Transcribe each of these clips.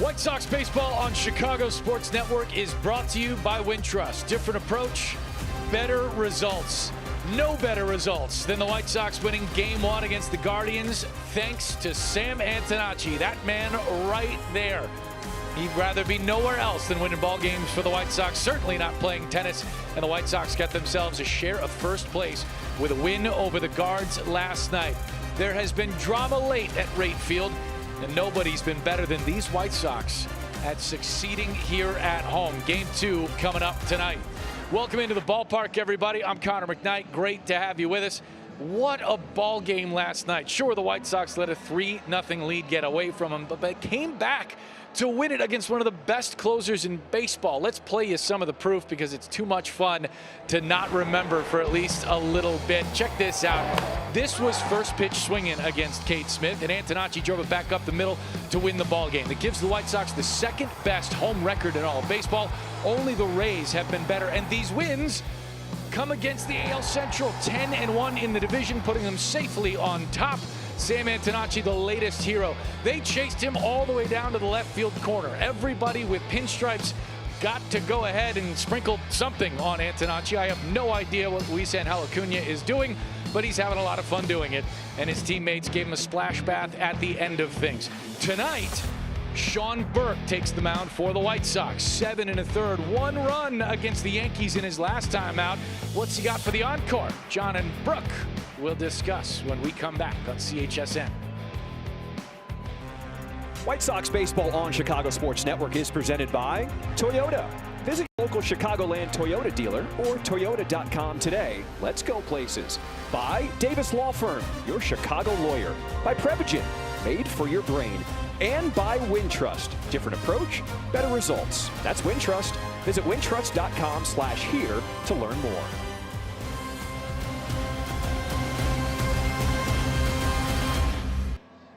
White Sox baseball on Chicago Sports Network is brought to you by Wintrust. Different approach, better results. No better results than the White Sox winning Game 1 against the Guardians, thanks to Sam Antonacci, that man right there. He'd rather be nowhere else than winning ball games for the White Sox, certainly not playing tennis. And the White Sox got themselves a share of first place with a win over the Guards last night. There has been drama late at Wright Field, and nobody's been better than these White Sox at succeeding here at home. Game 2 coming up tonight. Welcome into the ballpark, everybody. I'm Connor McKnight. Great to have you with us. What a ball game last night. Sure, the White Sox let a 3-0 lead get away from them, but they came back to win it against one of the best closers in baseball. Let's play you some of the proof because it's too much fun to not remember for at least a little bit. Check this out. This was first pitch swinging against Cade Smith, and Antonacci drove it back up the middle to win the ball game. It gives the White Sox the second best home record in all of baseball. Only the Rays have been better, and these wins come against the AL Central, 10-1 in the division, putting them safely on top. Sam Antonacci, the latest hero. They chased him all the way down to the left field corner. Everybody with pinstripes got to go ahead and sprinkle something on Antonacci. I have no idea what Luis Angel Acuna is doing, but he's having a lot of fun doing it, and his teammates gave him a splash bath at the end of things. Tonight, Sean Burke takes the mound for the White Sox. 7 1/3, 1 run against the Yankees in his last time out. What's he got for the encore? John and Brooke will discuss when we come back on CHSN. White Sox baseball on Chicago Sports Network is presented by Toyota. Visit your local Chicagoland Toyota dealer or Toyota.com today. Let's go places. By Davis Law Firm, your Chicago lawyer. By Prevagen, made for your brain. And by Wintrust. Different approach, better results. That's Wintrust. Visit wintrust.com/here to learn more.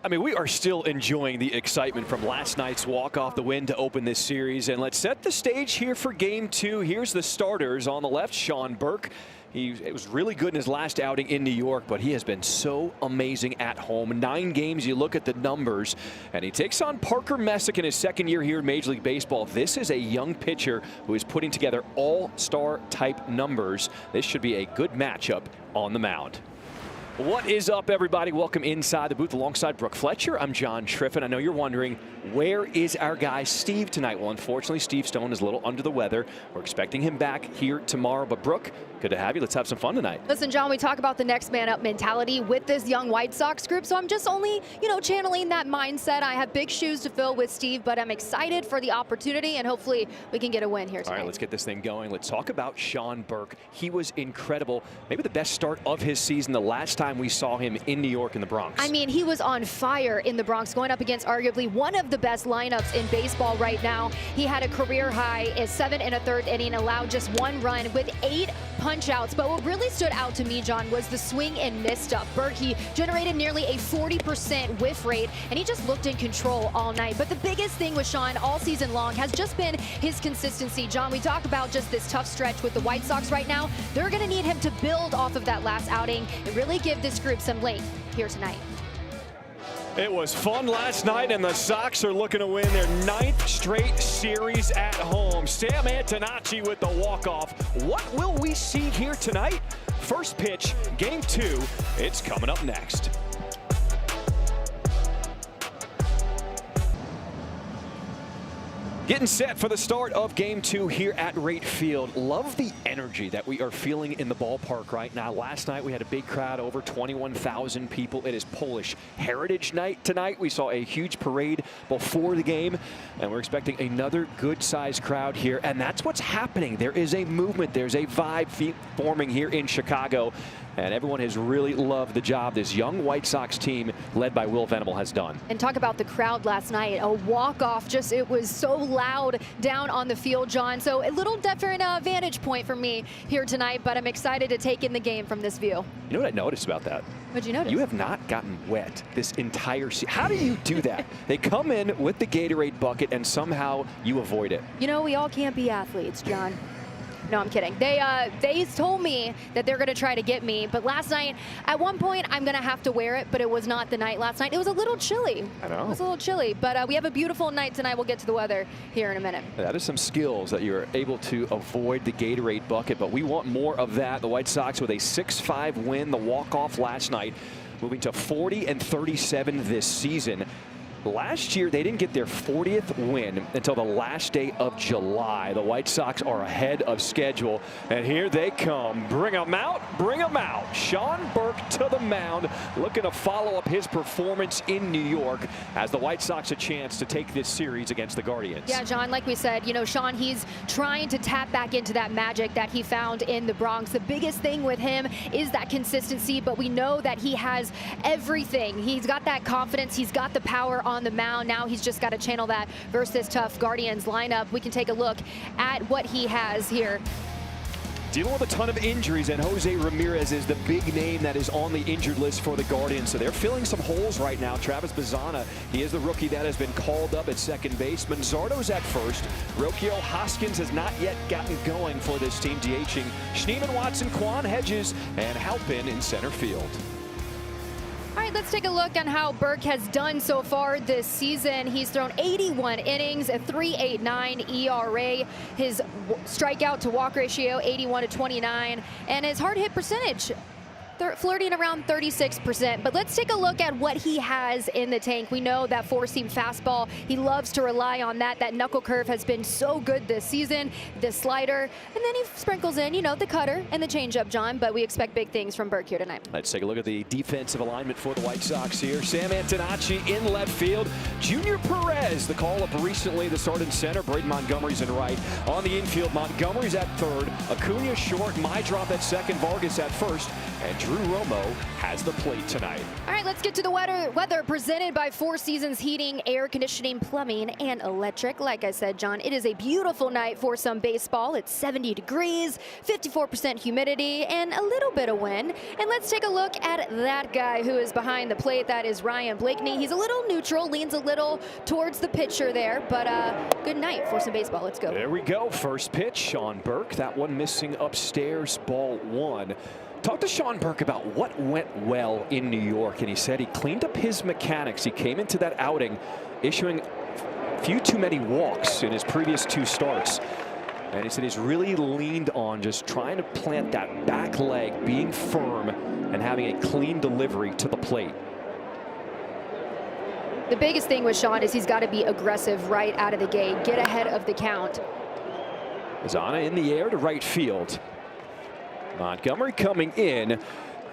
I mean, we are still enjoying the excitement from last night's walk-off the win to open this series. And let's set the stage here for Game 2. Here's the starters. On the left, Sean Burke. It was really good in his last outing in New York, but he has been so amazing at home. 9 games, you look at the numbers, and he takes on Parker Messick in his second year here in Major League Baseball. This is a young pitcher who is putting together all-star type numbers. This should be a good matchup on the mound. What is up, everybody? Welcome inside the booth alongside Brooke Fletcher. I'm John Triffin. I know you're wondering, where is our guy Steve tonight? Well, unfortunately, Steve Stone is a little under the weather. We're expecting him back here tomorrow. But Brooke, good to have you. Let's have some fun tonight. Listen, John, we talk about the next man up mentality with this young White Sox group. So I'm just only, channeling that mindset. I have big shoes to fill with Steve, but I'm excited for the opportunity, and hopefully we can get a win here tonight. All right, let's get this thing going. Let's talk about Sean Burke. He was incredible. Maybe the best start of his season the last time we saw him in New York in the Bronx. I mean, he was on fire in the Bronx, going up against arguably one of the best lineups in baseball right now. He had a career high in 7 1/3 inning, allowed just 1 run with 8 punch-outs. But what really stood out to me, John, was the swing and miss stuff. Burke, he generated nearly a 40% whiff rate, and he just looked in control all night. But the biggest thing with Sean all season long has just been his consistency. John, we talk about just this tough stretch with the White Sox right now. They're going to need him to build off of that last outing and really give this group some length here tonight. It was fun last night, and the Sox are looking to win their 9th straight series at home. Sam Antonacci with the walk-off. What will we see here tonight? First pitch, Game 2. It's coming up next. Getting set for the start of Game 2 here at Wright Field. Love the energy that we are feeling in the ballpark right now. Last night we had a big crowd, over 21,000 people. It is Polish Heritage Night tonight. We saw a huge parade before the game, and we're expecting another good-sized crowd here, and that's what's happening. There is a movement. There's a vibe forming here in Chicago, and everyone has really loved the job this young White Sox team led by Will Venable has done. And talk about the crowd last night. A walk-off, just it was so loud down on the field, John. So a little different vantage point for me here tonight, but I'm excited to take in the game from this view. You know what I noticed about that? What'd you notice? You have not gotten wet this entire season. How do you do that? They come in with the Gatorade bucket and somehow you avoid it. You know, we all can't be athletes, John. No, I'm kidding. They told me that they're going to try to get me, but last night, at one point, I'm going to have to wear it, but it was not the night last night. It was a little chilly. I know. It was a little chilly, but we have a beautiful night tonight. We'll get to the weather here in a minute. That is some skills that you're able to avoid the Gatorade bucket, but we want more of that. The White Sox with a 6-5 win, the walk-off last night, moving to 40-37 this season. Last year, they didn't get their 40th win until the last day of July. The White Sox are ahead of schedule, and here they come. Bring them out, bring them out. Sean Burke to the mound, looking to follow up his performance in New York as the White Sox a chance to take this series against the Guardians. Yeah, John, like we said, you know, Sean, he's trying to tap back into that magic that he found in the Bronx. The biggest thing with him is that consistency, but we know that he has everything. He's got that confidence. He's got the power on the mound. Now he's just got to channel that versus this tough Guardians lineup. We can take a look at what he has here. Dealing with a ton of injuries, and Jose Ramirez is the big name that is on the injured list for the Guardians. So they're filling some holes right now. Travis Bazzana, he is the rookie that has been called up at second base. Manzardo's at first. Roquio Hoskins has not yet gotten going for this team, DHing Schneemann, Watson, Quan, Hedges, and Halpin in center field. All right, let's take a look on how Burke has done so far this season. He's thrown 81 innings, a 3.89 ERA. His strikeout to walk ratio, 81-29, and his hard hit percentage, flirting around 36%. But let's take a look at what he has in the tank. We know that four-seam fastball, he loves to rely on that. That knuckle curve has been so good this season, the slider, and then he sprinkles in, you know, the cutter and the changeup, John. But we expect big things from Burke here tonight. Let's take a look at the defensive alignment for the White Sox here. Sam Antonacci in left field. Junior Perez, the call-up recently, the start in center. Braden Montgomery's in right. On the infield, Montgomery's at third. Acuna short. My drop at second. Vargas at first. And Drew Romo has the plate tonight. All right, let's get to the weather presented by Four Seasons Heating, Air Conditioning, Plumbing, and Electric. Like I said, John, it is a beautiful night for some baseball. It's 70 degrees, 54% humidity, and a little bit of wind. And let's take a look at that guy who is behind the plate. That is Ryan Blakeney. He's a little neutral, leans a little towards the pitcher there, but good night for some baseball. Let's go. There we go. First pitch, Sean Burke. That one missing upstairs, ball one. Talked to Sean Burke about what went well in New York, and he said he cleaned up his mechanics. He came into that outing issuing a few too many walks in his previous two starts. And he said he's really leaned on just trying to plant that back leg, being firm, and having a clean delivery to the plate. The biggest thing with Sean is he's got to be aggressive right out of the gate, get ahead of the count. Bazzana in the air to right field. Montgomery coming in,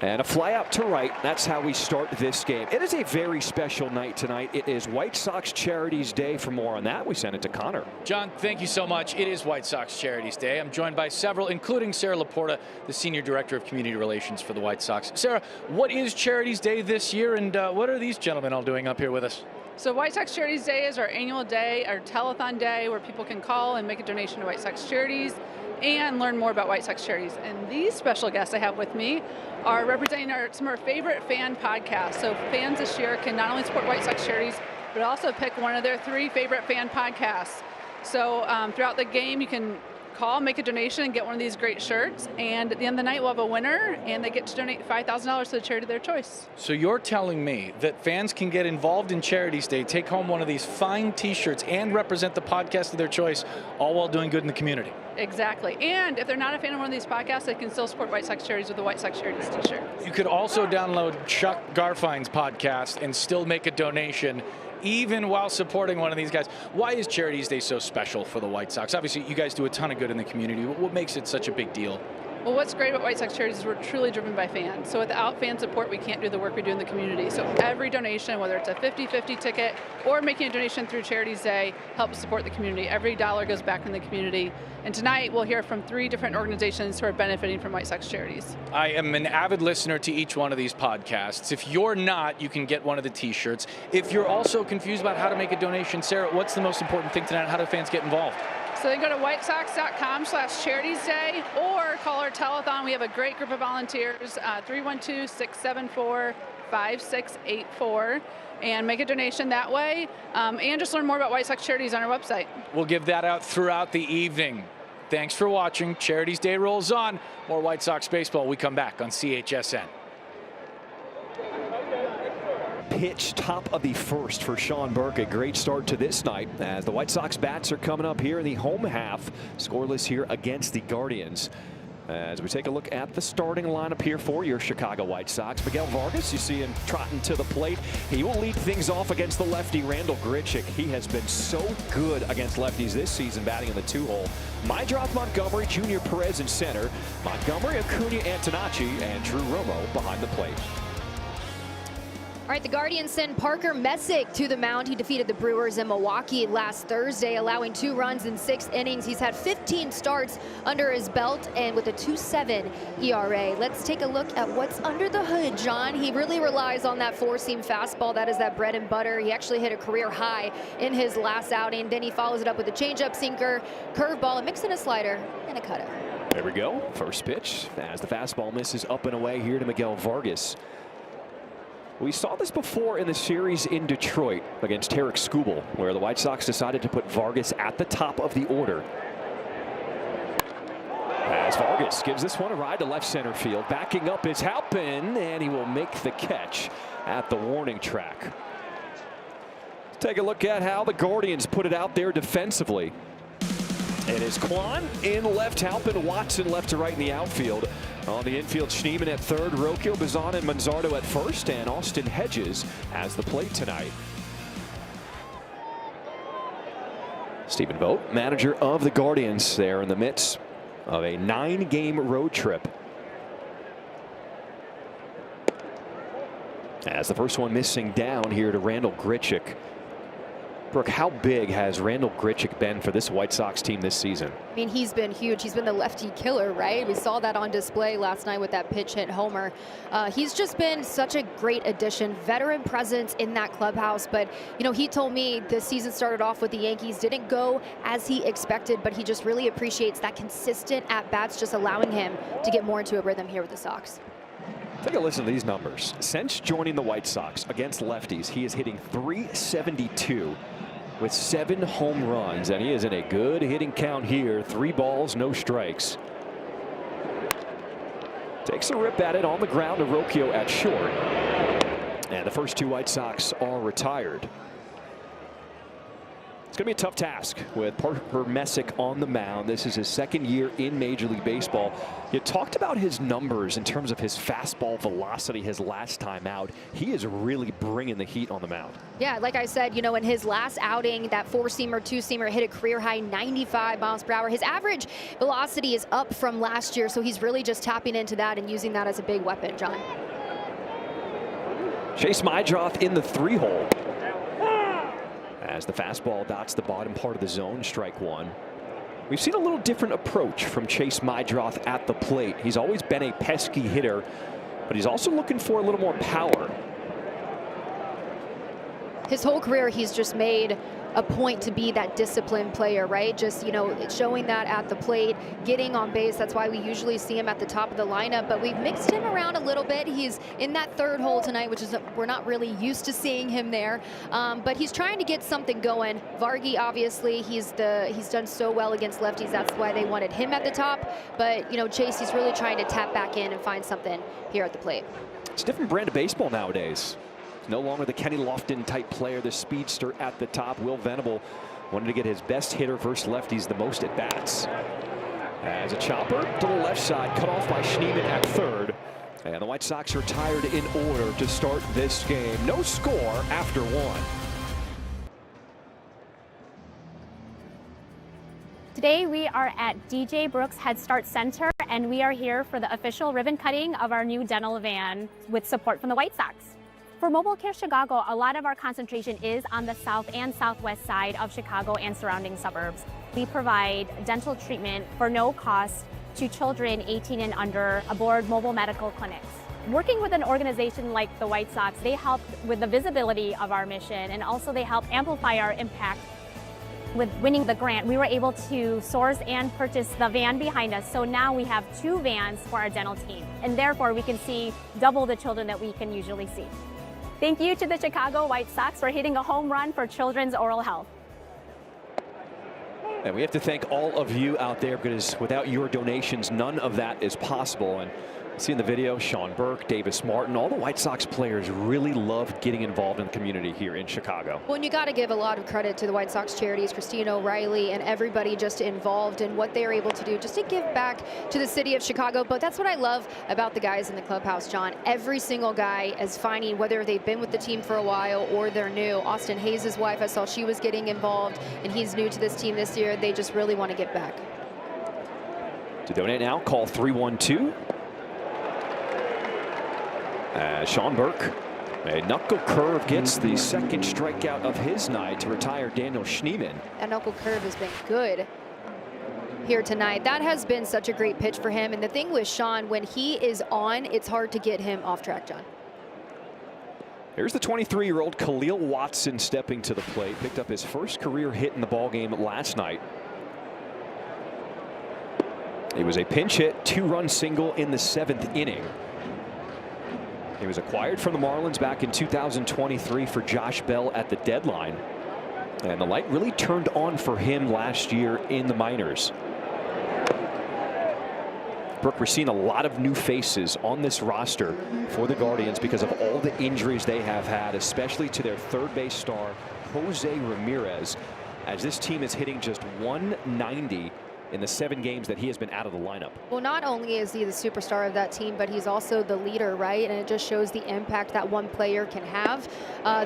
and a fly out to right. That's how we start this game. It is a very special night tonight. It is White Sox Charities Day. For more on that, we send it to Connor. John, thank you so much. It is White Sox Charities Day. I'm joined by several, including Sarah Laporta, the Senior Director of Community Relations for the White Sox. Sarah, what is Charities Day this year, and what are these gentlemen all doing up here with us? So White Sox Charities Day is our annual day, our telethon day, where people can call and make a donation to White Sox Charities and learn more about White Sox Charities. And these special guests I have with me are representing some of our favorite fan podcasts. So fans this year can not only support White Sox Charities, but also pick one of their 3 favorite fan podcasts. So throughout the game, you can call, make a donation, and get one of these great shirts. And at the end of the night, we'll have a winner, and they get to donate $5,000 to the charity of their choice. So you're telling me that fans can get involved in Charities Day, take home one of these fine T-shirts, and represent the podcast of their choice, all while doing good in the community? Exactly. And if they're not a fan of one of these podcasts, they can still support White Sox Charities with a White Sox Charities T-shirt. You could also download Chuck Garfine's podcast and still make a donation, even while supporting one of these guys. Why is Charities Day so special for the White Sox? Obviously, you guys do a ton of good in the community. What makes it such a big deal? Well, what's great about White Sox Charities is we're truly driven by fans. So without fan support, we can't do the work we do in the community. So every donation, whether it's a 50-50 ticket or making a donation through Charities Day, helps support the community. Every dollar goes back in the community. And tonight, we'll hear from 3 different organizations who are benefiting from White Sox Charities. I am an avid listener to each one of these podcasts. If you're not, you can get one of the T-shirts. If you're also confused about how to make a donation, Sarah, what's the most important thing tonight? How do fans get involved? So they go to whitesox.com/charitiesday or call our telethon. We have a great group of volunteers, 312-674-5684, and make a donation that way, and just learn more about White Sox Charities on our website. We'll give that out throughout the evening. Thanks for watching. Charities Day rolls on. More White Sox baseball. We come back on CHSN. Pitch top of the first for Sean Burke. A great start to this night as the White Sox bats are coming up here in the home half. Scoreless here against the Guardians. As we take a look at the starting lineup here for your Chicago White Sox. Miguel Vargas, you see him trotting to the plate. He will lead things off against the lefty Randall Grichuk. He has been so good against lefties this season, batting in the 2-hole. Mydroth, Montgomery, Junior Perez in center. Montgomery, Acuna, Antonacci, and Drew Romo behind the plate. All right, the Guardians send Parker Messick to the mound. He defeated the Brewers in Milwaukee last Thursday, allowing 2 runs in 6 innings. He's had 15 starts under his belt and with a 2.7 ERA. Let's take a look at what's under the hood, John. He really relies on that 4-seam fastball. That is that bread and butter. He actually hit a career high in his last outing. Then he follows it up with a changeup, sinker, curveball, a mix in a slider, and a cutout. There we go. First pitch as the fastball misses up and away here to Miguel Vargas. We saw this before in the series in Detroit against Tarek Skubal, where the White Sox decided to put Vargas at the top of the order. As Vargas gives this one a ride to left center field. Backing up is Halpin, and he will make the catch at the warning track. Let's take a look at how the Guardians put it out there defensively. It is Kwan in left, Halpin, Watson left to right in the outfield. On the infield, Schneemann at third, Rocchio, Bazan, and Manzardo at first, and Austin Hedges has the plate tonight. Stephen Vogt, manager of the Guardians, there in the midst of a 9-game road trip. As the first one missing down here to Randall Grichuk. Brooke, how big has Randall Grichuk been for this White Sox team this season? I mean, he's been huge. He's been the lefty killer, right? We saw that on display last night with that pitch hit homer. He's just been such a great addition, veteran presence in that clubhouse. But, you know, he told me the season started off with the Yankees, didn't go as he expected, but he just really appreciates that consistent at-bats, just allowing him to get more into a rhythm here with the Sox. Take a listen to these numbers. Since joining the White Sox against lefties, he is hitting .372 with 7 home runs, and he is in a good hitting count here. 3 balls, no strikes. Takes a rip at it on the ground to Rocchio at short. And the first 2 White Sox are retired. It's going to be a tough task with Parker Messick on the mound. This is his 2nd year in Major League Baseball. You talked about his numbers in terms of his fastball velocity his last time out. He is really bringing the heat on the mound. Yeah, like I said, you know, in his last outing, that 4-seamer, 2-seamer hit a career high 95 miles per hour. His average velocity is up from last year, so he's really just tapping into that and using that as a big weapon, John. Chase Mydroth in the 3-hole. As the fastball dots the bottom part of the zone, strike 1. We've seen a little different approach from Chase Mydroth at the plate. He's always been a pesky hitter, but he's also looking for a little more power. His whole career, he's just made a point to be that disciplined player, right? Just, you know, showing that at the plate, getting on base. That's why we usually see him at the top of the lineup, but we've mixed him around a little bit. He's in that 3rd hole tonight, which is, we're not really used to seeing him there, but he's trying to get something going. Vargy, obviously, he's done so well against lefties. That's why they wanted him at the top, but, you know, Chase, he's really trying to tap back in and find something here at the plate. It's a different brand of baseball nowadays. No longer the Kenny Lofton type player, the speedster at the top. Will Venable wanted to get his best hitter versus lefties the most at bats. As a chopper to the left side, cut off by Schneemann at 3rd. And the White Sox retired in order to start this game. No score after 1. Today we are at DJ Brooks Head Start Center, and we are here for the official ribbon cutting of our new dental van with support from the White Sox. For Mobile Care Chicago, a lot of our concentration is on the south and southwest side of Chicago and surrounding suburbs. We provide dental treatment for no cost to children 18 and under aboard mobile medical clinics. Working with an organization like the White Sox, they help with the visibility of our mission, and also they help amplify our impact. With winning the grant, we were able to source and purchase the van behind us, so now we have 2 vans for our dental team, and therefore we can see double the children that we can usually see. Thank you to the Chicago White Sox for hitting a home run for children's oral health. And we have to thank all of you out there, because without your donations, none of that is possible. And see in the video, Sean Burke, Davis Martin, all the White Sox players really love getting involved in the community here in Chicago. Well, and you got to give a lot of credit to the White Sox charities, Christina O'Reilly, and everybody just involved in what they're able to do just to give back to the city of Chicago. But that's what I love about the guys in the clubhouse, John. Every single guy is finding, whether they've been with the team for a while or they're new. Austin Hayes' wife, I saw she was getting involved, and he's new to this team this year. They just really want to get back. To donate now, call 312. Sean Burke, a knuckle curve, gets the second strikeout of his night to retire Daniel Schneemann. That knuckle curve has been good here tonight. That has been such a great pitch for him. And the thing with Sean, when he is on, it's hard to get him off track, John. Here's the 23-year-old Khalil Watson stepping to the plate. Picked up his first career hit in the ballgame last night. It was a pinch hit, 2-run single in the 7th inning. He was acquired from the Marlins back in 2023 for Josh Bell at the deadline. And the light really turned on for him last year in the minors. Brooke, we're seeing a lot of new faces on this roster for the Guardians because of all the injuries they have had, especially to their third base star, Jose Ramirez, as this team is hitting just 190 in the 7 games that he has been out of the lineup. Well, not only is he the superstar of that team, but he's also the leader, right? And it just shows the impact that one player can have.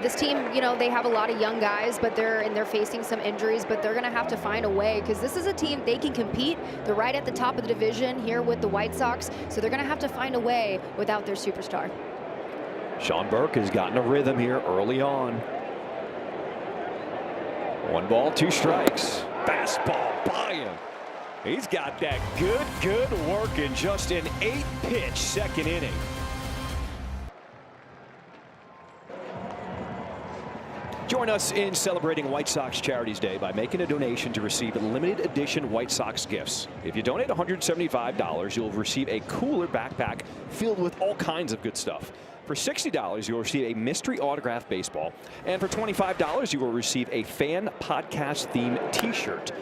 This team, you know, they have a lot of young guys, but they're facing some injuries, but they're going to have to find a way, because this is a team, they can compete. They're right at the top of the division here with the White Sox, so they're going to have to find a way without their superstar. Sean Burke has gotten a rhythm here early on. 1 ball, 2 strikes. Fastball by him. He's got that good work in just an 8-pitch second inning. Join us in celebrating White Sox Charities Day by making a donation to receive limited edition White Sox gifts. If you donate $175, you'll receive a cooler backpack filled with all kinds of good stuff. For $60, you'll receive a mystery autographed baseball. And for $25, you will receive a fan podcast theme t-shirt.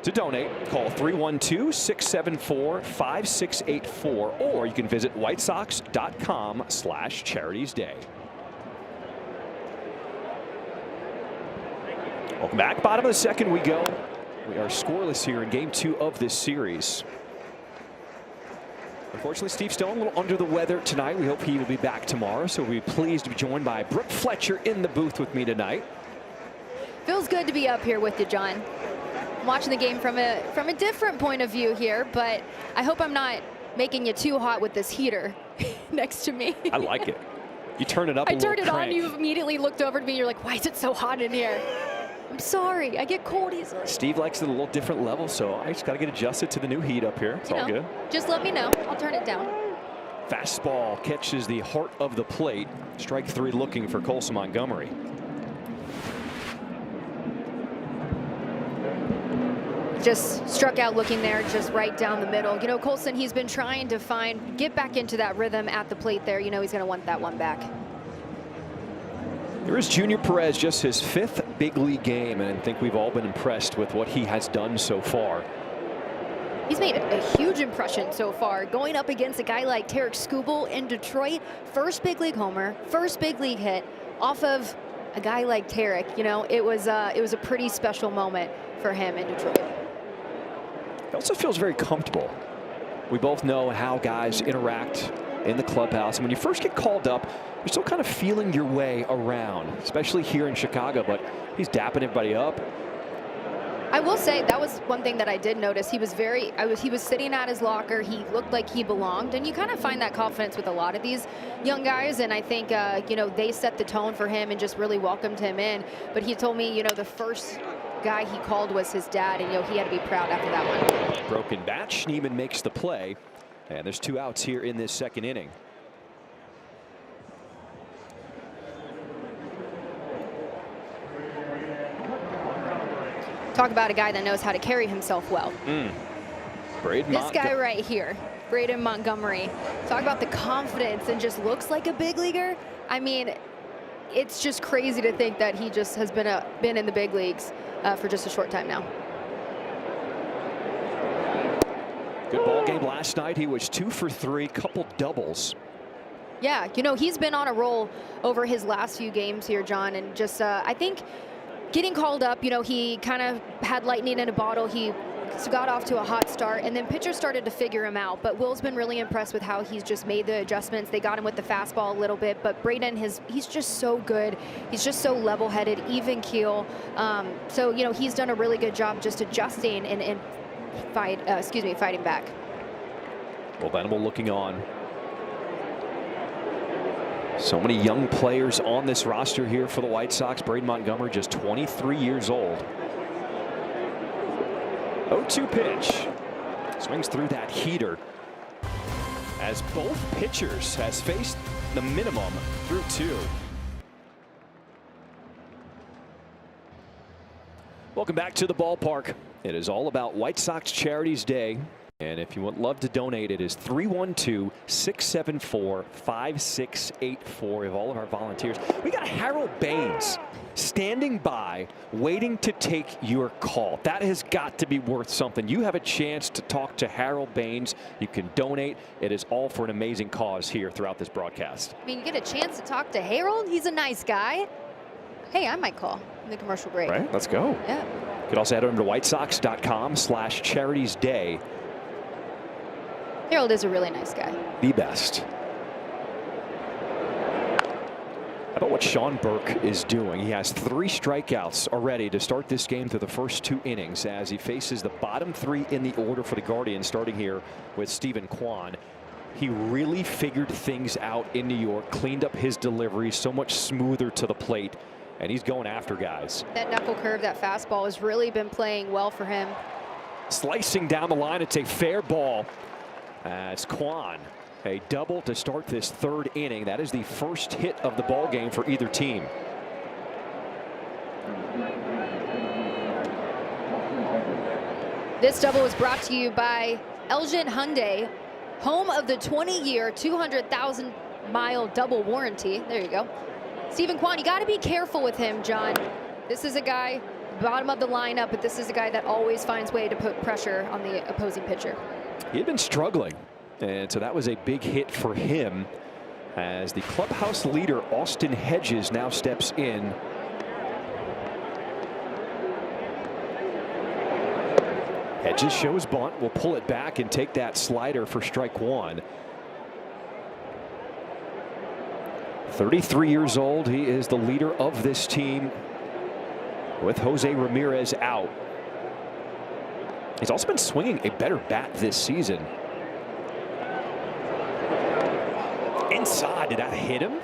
To donate, call 312-674-5684, or you can visit whitesox.com/charitiesday. Welcome back. Bottom of the 2nd we go. We are scoreless here in game 2 of this series. Unfortunately, Steve Stone a little under the weather tonight. We hope he will be back tomorrow, so we'll be pleased to be joined by Brooke Fletcher in the booth with me tonight. Feels good to be up here with you, John. I'm watching the game from a different point of view here, but I hope I'm not making you too hot with this heater next to me. I like it. You turn it up a little I turned it on, crank. you immediately looked over to me, you're like, why is it so hot in here? I'm sorry, I get cold easily. Steve likes it a little different level, so I just got to get adjusted to the new heat up here. It's all good. Just let me know. I'll turn it down. Fastball catches the heart of the plate. Strike 3 looking for Colson Montgomery. Just struck out looking there, just right down the middle. You know, Colson, he's been trying to get back into that rhythm at the plate there. You know, he's going to want that one back. Here is Junior Perez, just his 5th big league game, and I think we've all been impressed with what he has done so far. He's made a huge impression so far, going up against a guy like Tarek Skubal in Detroit. First big league homer, first big league hit off of a guy like Tarek. You know, it was a pretty special moment for him in Detroit. He also feels very comfortable. We both know how guys interact in the clubhouse, and when you first get called up, you're still kind of feeling your way around, especially here in Chicago, but he's dapping everybody up. I will say that was one thing that I did notice. He was he was sitting at his locker. He looked like he belonged, and you kind of find that confidence with a lot of these young guys. And I think you know, they set the tone for him and just really welcomed him in. But he told me, you know, the first guy he called was his dad, and you know, he had to be proud after that one. Broken bat. Schneemann makes the play, and there's 2 outs here in this 2nd inning. Talk about a guy that knows how to carry himself well. This guy right here, Braden Montgomery. Talk about the confidence and just looks like a big leaguer. I mean, it's just crazy to think that he just has been in the big leagues for just a short time now. Good ball game last night. He was 2 for 3, couple doubles. Yeah, you know, he's been on a roll over his last few games here, John, and just I think getting called up, you know, he kind of had lightning in a bottle. He got off to a hot start, and then pitchers started to figure him out. But Will's been really impressed with how he's just made the adjustments. They got him with the fastball a little bit, but Braden, he's just so good. He's just so level-headed, even keel. So, you know, he's done a really good job just adjusting and fighting back. Well, Venable looking on. So many young players on this roster here for the White Sox. Braden Montgomery just 23 years old. 0-2 pitch. Swings through that heater as both pitchers has faced the minimum through 2. Welcome back to the ballpark. It is all about White Sox Charities Day. And if you would love to donate, it is 312-674-5684 of all of our volunteers. We got Harold Baines standing by, waiting to take your call. That has got to be worth something. You have a chance to talk to Harold Baines. You can donate. It is all for an amazing cause here throughout this broadcast. I mean, you get a chance to talk to Harold. He's a nice guy. Hey, I might call in the commercial break. Right, let's go. Yeah. You can also head over to whitesox.com/charitiesday. Harold is a really nice guy. The best. How about what Sean Burke is doing? He has 3 strikeouts already to start this game through the first 2 innings as he faces the bottom 3 in the order for the Guardians, starting here with Stephen Kwan. He really figured things out in New York, cleaned up his delivery, so much smoother to the plate, and he's going after guys. That knuckle curve, that fastball has really been playing well for him. Slicing down the line, it's a fair ball. As Kwan, a double to start this 3rd inning. That is the first hit of the ball game for either team. This double was brought to you by Elgin Hyundai, home of the 20-year, 200,000-mile double warranty. There you go. Stephen Kwan, you got to be careful with him, John. This is a guy, bottom of the lineup, but this is a guy that always finds way to put pressure on the opposing pitcher. He had been struggling, and so that was a big hit for him as the clubhouse leader Austin Hedges now steps in. Hedges shows bunt, will pull it back and take that slider for strike 1. 33 years old. He is the leader of this team with Jose Ramirez out. He's also been swinging a better bat this season. Inside, did that hit him?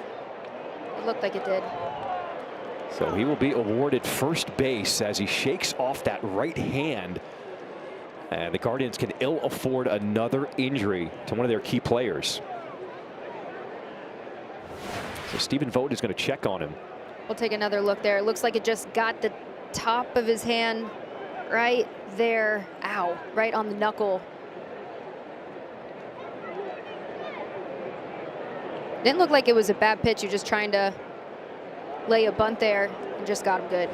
It looked like it did. So he will be awarded first base as he shakes off that right hand. And the Guardians can ill afford another injury to one of their key players. So Stephen Vogt is going to check on him. We'll take another look there. It looks like it just got the top of his hand right there. Ow, right on the knuckle. Didn't look like it was a bad pitch. You're just trying to lay a bunt there and just got him good.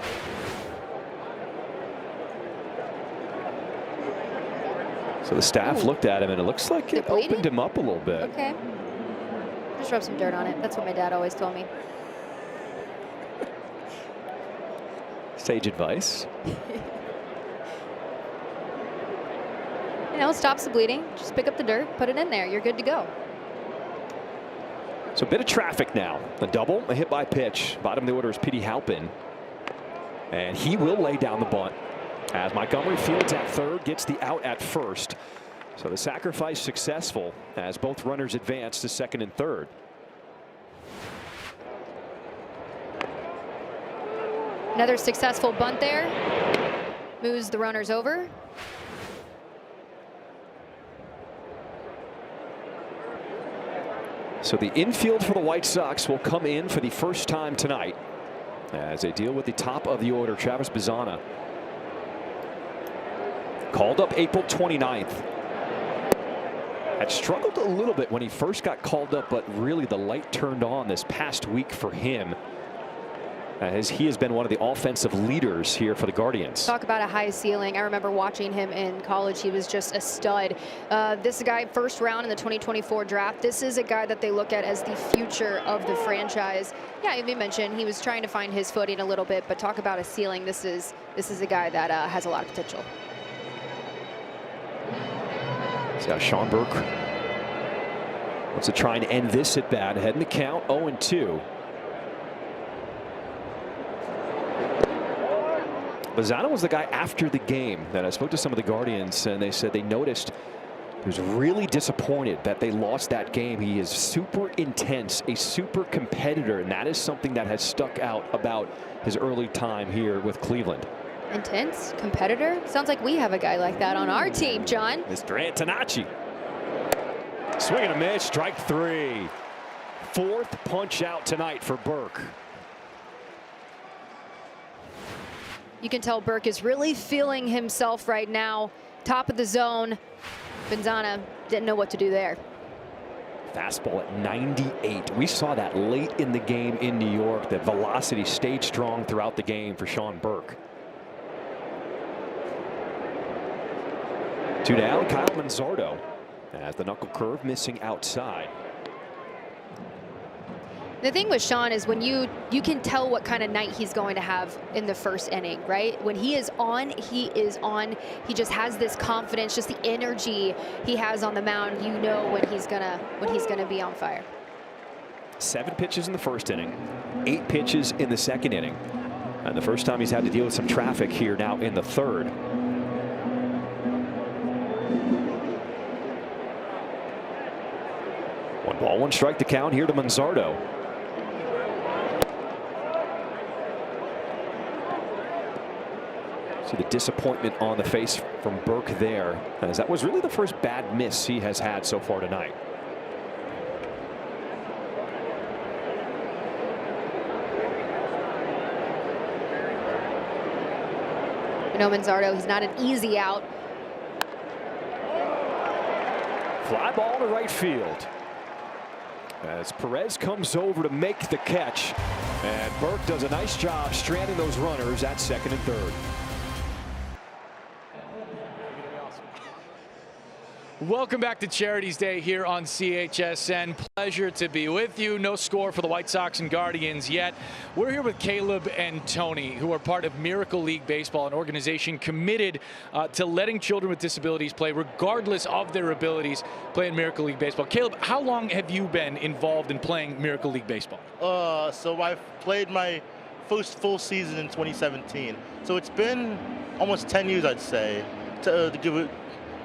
So the staff looked at him and it looks like it opened him up a little bit. Okay. Just rub some dirt on it. That's what my dad always told me. Sage advice. You know, it stops the bleeding. Just pick up the dirt, put it in there. You're good to go. So a bit of traffic now. A double, a hit by pitch. Bottom of the order is Petey Halpin. And he will lay down the bunt as Montgomery fields at 3rd, gets the out at 1st. So the sacrifice successful as both runners advance to 2nd and 3rd. Another successful bunt there. Moves the runners over. So the infield for the White Sox will come in for the first time tonight as they deal with the top of the order, Travis Bazzana. Called up April 29th. Had struggled a little bit when he first got called up, but really the light turned on this past week for him. as he has been one of the offensive leaders here for the Guardians. Talk about a high ceiling. I remember watching him in college. He was just a stud. This guy, first round in the 2024 draft. This is a guy that they look at as the future of the franchise. Yeah, you mentioned he was trying to find his footing a little bit, but talk about a ceiling. This is a guy that has a lot of potential. So Sean Burke wants to try and end this at bat. Head in the count, 0-2. Bazzano was the guy after the game that I spoke to some of the Guardians, and they said they noticed he was really disappointed that they lost that game. He is super intense, a super competitor, and that is something that has stuck out about his early time here with Cleveland. Intense competitor? Sounds like we have a guy like that on our team, John. Mr. Antonacci. Swing and a miss, strike 3. 4th punch out tonight for Burke. You can tell Burke is really feeling himself right now. Top of the zone. Bazzano didn't know what to do there. Fastball at 98. We saw that late in the game in New York. That velocity stayed strong throughout the game for Sean Burke. 2 down, Kyle Manzardo as the knuckle curve missing outside. The thing with Sean is when you can tell what kind of night he's going to have in the first inning, right? When he is on, he is on. He just has this confidence, just the energy he has on the mound. You know when he's gonna be on fire. 7 pitches in the first inning, 8 pitches in the second inning, and the first time he's had to deal with some traffic here now in the third. One ball, 1 strike to count here to Manzardo. See the disappointment on the face from Burke there, as that was really the first bad miss he has had so far tonight. You know, Manzardo, he's not an easy out. Fly ball to right field. As Perez comes over to make the catch, and Burke does a nice job stranding those runners at second and third. Welcome back to Charities Day here on CHSN. Pleasure to be with you. No score for the White Sox and Guardians yet. We're here with Caleb and Tony, who are part of Miracle League Baseball, an organization committed to letting children with disabilities play regardless of their abilities, play in Miracle League Baseball. Caleb, how long have you been involved in playing Miracle League Baseball? So I've played my first full season in 2017. So it's been almost 10 years, I'd say, to give it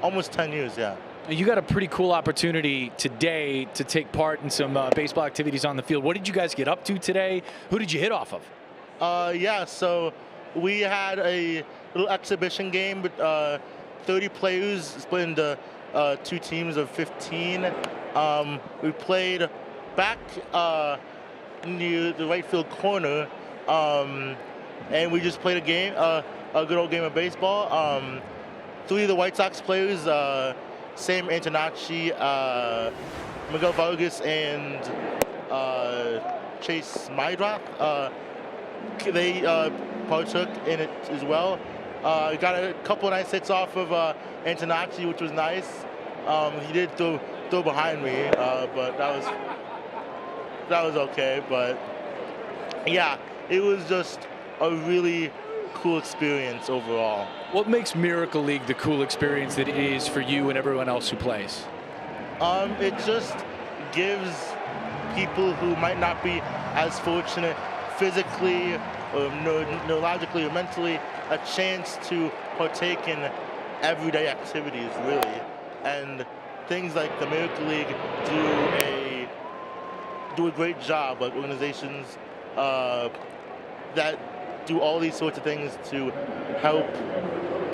almost 10 years, yeah. You got a pretty cool opportunity today to take part in some baseball activities on the field. What did you guys get up to today? Who did you hit off of? Yeah, so we had a little exhibition game with 30 players split into 2 teams of 15. We played back near the right field corner, and we just played a game, a good old game of baseball. 3 of the White Sox players, Sam Antonacci, Miguel Vargas, and Chase Mydrock, they partook in it as well. Got a couple of nice hits off of Antonacci, which was nice. He did throw behind me, but that was okay. But yeah, it was just a really cool experience overall. What makes Miracle League the cool experience that it is for you and everyone else who plays? It just gives people who might not be as fortunate physically or neurologically or mentally a chance to partake in everyday activities, really. And things like the Miracle League do a great job, like organizations that do all these sorts of things to help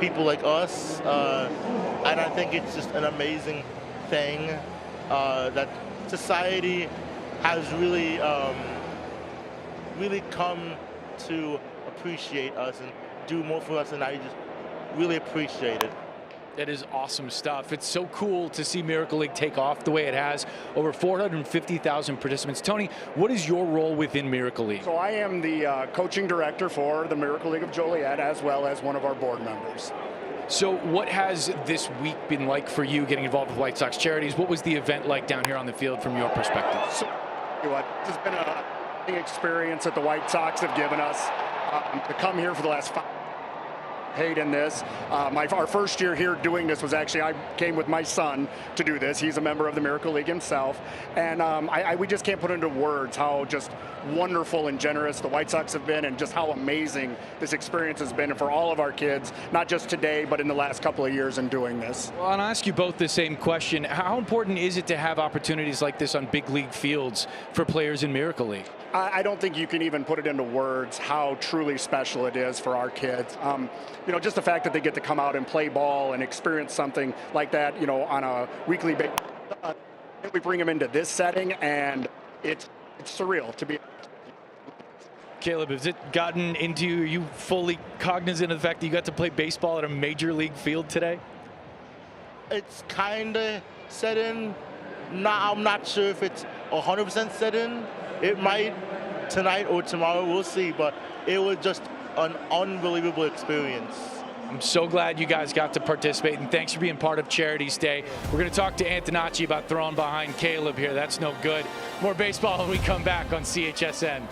people like us, and I think it's just an amazing thing that society has really come to appreciate us and do more for us, and I just really appreciate it. That is awesome stuff. It's so cool to see Miracle League take off the way it has. Over 450,000 participants. Tony, what is your role within Miracle League? So I am the coaching director for the Miracle League of Joliet, as well as one of our board members. So what has this week been like for you getting involved with White Sox Charities? What was the event like down here on the field from your perspective? So, this has been an experience that the White Sox have given us to come here for the last 5 paid in this. Our first year here doing this was actually, I came with my son to do this. He's a member of the Miracle League himself. And we just can't put into words how just wonderful and generous the White Sox have been, and just how amazing this experience has been for all of our kids, not just today, but in the last couple of years in doing this. Well, I'll ask you both the same question. How important is it to have opportunities like this on big league fields for players in Miracle League? I don't think you can even put it into words how truly special it is for our kids. Just the fact that they get to come out and play ball and experience something like that, on a weekly basis. We bring them into this setting, and it's surreal to be. Caleb, has it gotten into you? Are you fully cognizant of the fact that you got to play baseball at a major league field today? It's kind of set in. I'm not sure if it's 100% set in. It might tonight or tomorrow, we'll see, but it was just an unbelievable experience. I'm so glad you guys got to participate, and thanks for being part of Charities Day. We're going to talk to Antonacci about throwing behind Caleb here. That's no good. More baseball when we come back on CHSN.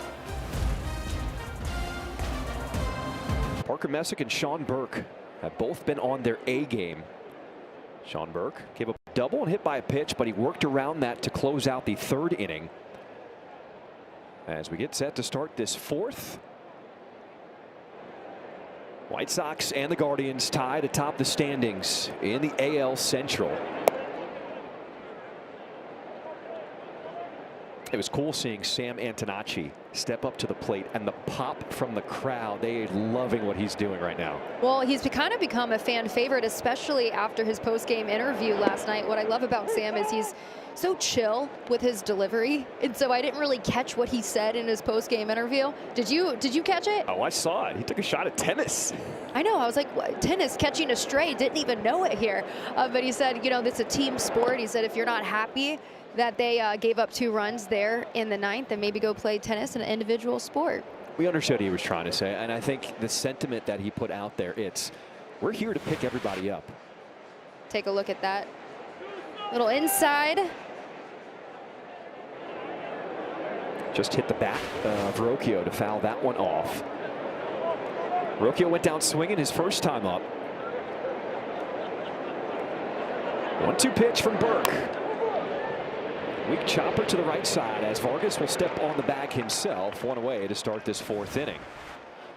Parker Messick and Sean Burke have both been on their A game. Sean Burke gave a double and hit by a pitch, but he worked around that to close out the 3rd inning. As we get set to start this 4th. White Sox and the Guardians tied atop the standings in the AL Central. It was cool seeing Sam Antonacci step up to the plate, and the pop from the crowd. They are loving what he's doing right now. Well, he's kind of become a fan favorite, especially after his post-game interview last night. What I love about Sam is he's so chill with his delivery, and so I didn't really catch what he said in his post-game interview. Did you catch it? Oh, I saw it. He took a shot at tennis. I know. I was like, what? Tennis, catching a stray, didn't even know it here. But he said, it's a team sport. He said if you're not happy that they gave up 2 runs there in the 9th, then maybe go play tennis in an individual sport. We understood what he was trying to say, and I think the sentiment that he put out there, we're here to pick everybody up. Take a look at that. Little inside. Just hit the bat of Rocchio to foul that one off. Rocchio went down swinging his first time up. 1-2 pitch from Burke. Weak chopper to the right side as Vargas will step on the bag himself. 1 away to start this 4th inning.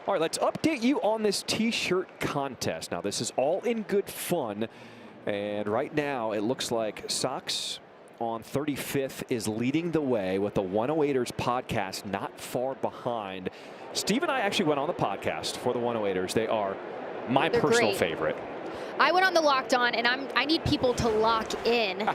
All right, let's update you on this t-shirt contest. Now, this is all in good fun. And right now, it looks like Sox on 35th is leading the way with the 108ers podcast not far behind. Steve and I actually went on the podcast for the 108ers. They are my personal favorite. I went on the Locked On, and I need people to lock in,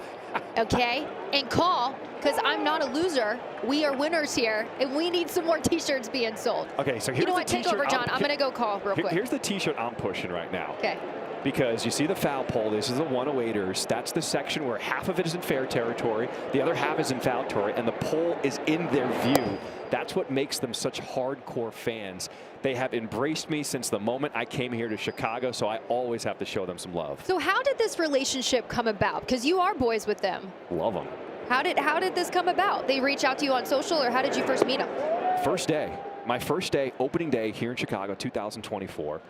okay, and call, because I'm not a loser. We are winners here, and we need some more T-shirts being sold. Okay, so here's you know the what? Take over, John. I'm going to go call real quick. Here's the T-shirt I'm pushing right now. Okay. Because you see the foul pole. This is the 108ers. That's the section where half of it is in fair territory, the other half is in foul territory, and the pole is in their view. That's what makes them such hardcore fans. They have embraced me since the moment I came here to Chicago, so I always have to show them some love. So how did this relationship come about? Because you are boys with them. Love them. How did this come about? They reach out to you on social, or how did you first meet them? First day. My first day, opening day here in Chicago, 2024.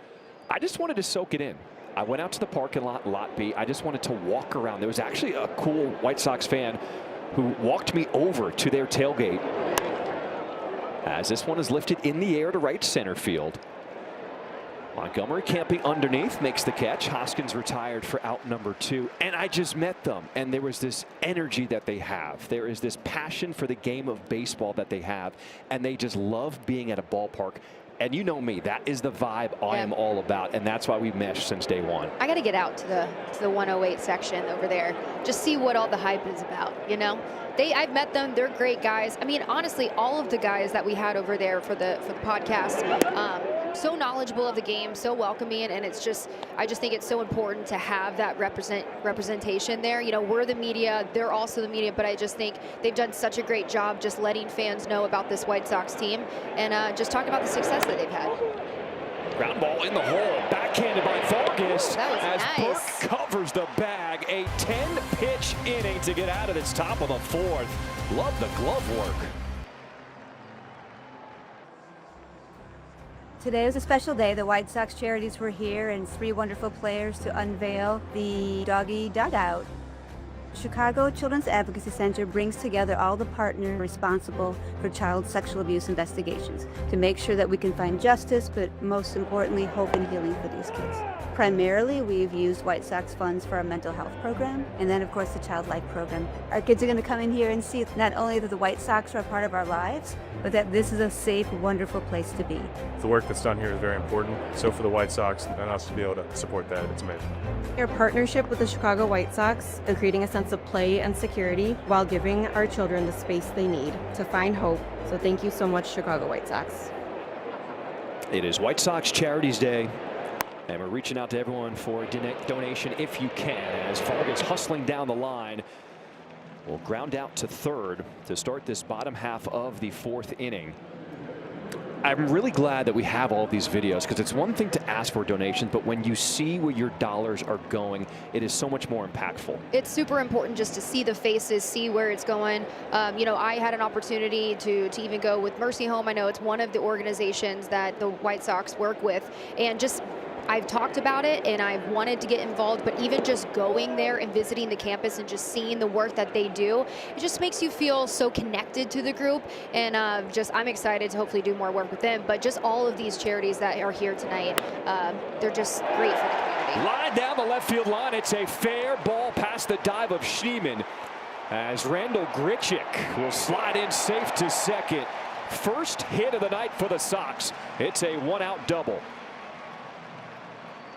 I just wanted to soak it in. I went out to the parking lot, Lot B. I just wanted to walk around. There was actually a cool White Sox fan who walked me over to their tailgate as this one is lifted in the air to right center field. Montgomery camping underneath, makes the catch. Hoskins retired for out number 2. And I just met them, and there was this energy that they have. There is this passion for the game of baseball that they have, and they just love being at a ballpark. And you know me, that is the vibe I am all about, and that's why we've meshed since day one. I got to get out to the 108 section over there, just see what all the hype is about, I've met them. They're great guys. I mean, honestly, all of the guys that we had over there for the podcast, so knowledgeable of the game, so welcoming, and it's just, I just think it's so important to have that representation there. You know, we're the media, they're also the media, but I just think they've done such a great job just letting fans know about this White Sox team and just talking about the success that they've had. Ground ball in the hole, backhanded by Vargas as nice. Burke covers the bag. A 10-pitch inning to get out of this top of the fourth. Love the glove work. Today was a special day. The White Sox charities were here and 3 wonderful players to unveil the doggy dugout. Chicago Children's Advocacy Center brings together all the partners responsible for child sexual abuse investigations to make sure that we can find justice, but most importantly, hope and healing for these kids. Primarily, we've used White Sox funds for our mental health program, and then, of course, the Child Life program. Our kids are going to come in here and see not only that the White Sox are a part of our lives, but that this is a safe, wonderful place to be. The work that's done here is very important. So for the White Sox and us to be able to support that, it's amazing. Our partnership with the Chicago White Sox is creating a sense of play and security while giving our children the space they need to find hope. So thank you so much, Chicago White Sox. It is White Sox Charities Day, and we're reaching out to everyone for a donation if you can, as Vargas hustling down the line will ground out to third to start this bottom half of the fourth inning. I'm really glad that we have all these videos, because it's one thing to ask for donations, but when you see where your dollars are going, it is so much more impactful. It's super important just to see the faces, see where it's going. You know, I had an opportunity to even go with Mercy Home. I know it's one of the organizations that the White Sox work with, and just I've talked about it and I've wanted to get involved, but even just going there and visiting the campus and just seeing the work that they do, it just makes you feel so connected to the group. And I'm excited to hopefully do more work with them. But just all of these charities that are here tonight, they're just great for the community. Line down the left field line. It's a fair ball past the dive of Schneemann, as Randall Grichuk will slide in safe to second. First hit of the night for the Sox. It's a one-out double.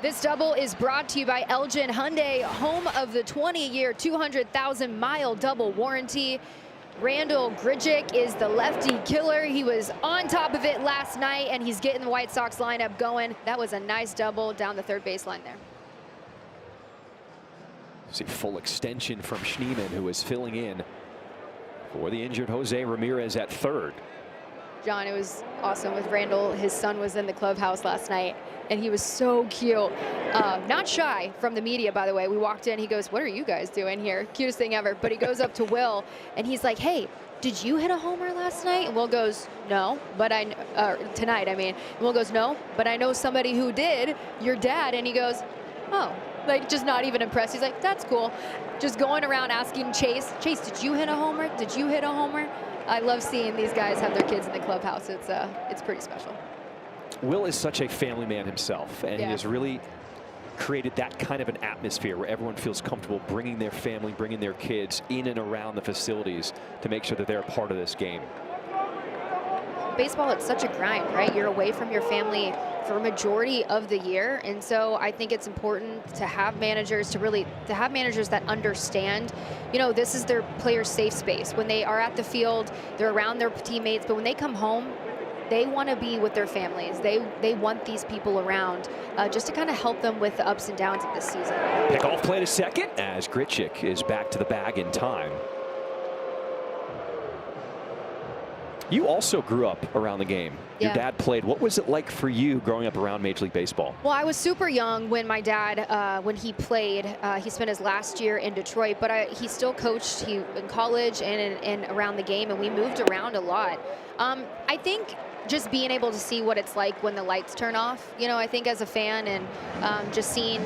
This double is brought to you by Elgin Hyundai, home of the 20-year, 200,000-mile double warranty. Randall Grichuk is the lefty killer. He was on top of it last night, and he's getting the White Sox lineup going. That was a nice double down the third baseline there. See full extension from Schneemann, who is filling in for the injured Jose Ramirez at third. John, it was awesome with Randall. His son was in the clubhouse last night, and he was so cute. Not shy from the media, by the way. We walked in, he goes, "What are you guys doing here?" Cutest thing ever. But he goes up to Will, and he's like, "Hey, did you hit a homer last night?" And Will goes, "No, but tonight, I mean." And Will goes, "No, but I know somebody who did, your dad." And he goes, "Oh," like just not even impressed. He's like, "That's cool." Just going around asking Chase, "Did you hit a homer? Did you hit a homer?" I love seeing these guys have their kids in the clubhouse. It's pretty special. Will is such a family man himself, and yeah, he has really created that kind of an atmosphere where everyone feels comfortable bringing their family, bringing their kids in and around the facilities to make sure that they're a part of this game. Baseball, it's such a grind, right? You're away from your family for a majority of the year, and so I think it's important to have managers that understand, you know, this is their players' safe space. When they are at the field, they're around their teammates, but when they come home, they want to be with their families. They want these people around just to kind of help them with the ups and downs of this season. Pickoff play to second as Grichuk is back to the bag in time. You also grew up around the game. Your dad played. What was it like for you growing up around Major League Baseball? Well, I was super young when my dad, when he played. He spent his last year in Detroit, but he still coached in college and around the game, and we moved around a lot. I think just being able to see what it's like when the lights turn off, you know, I think as a fan and just seeing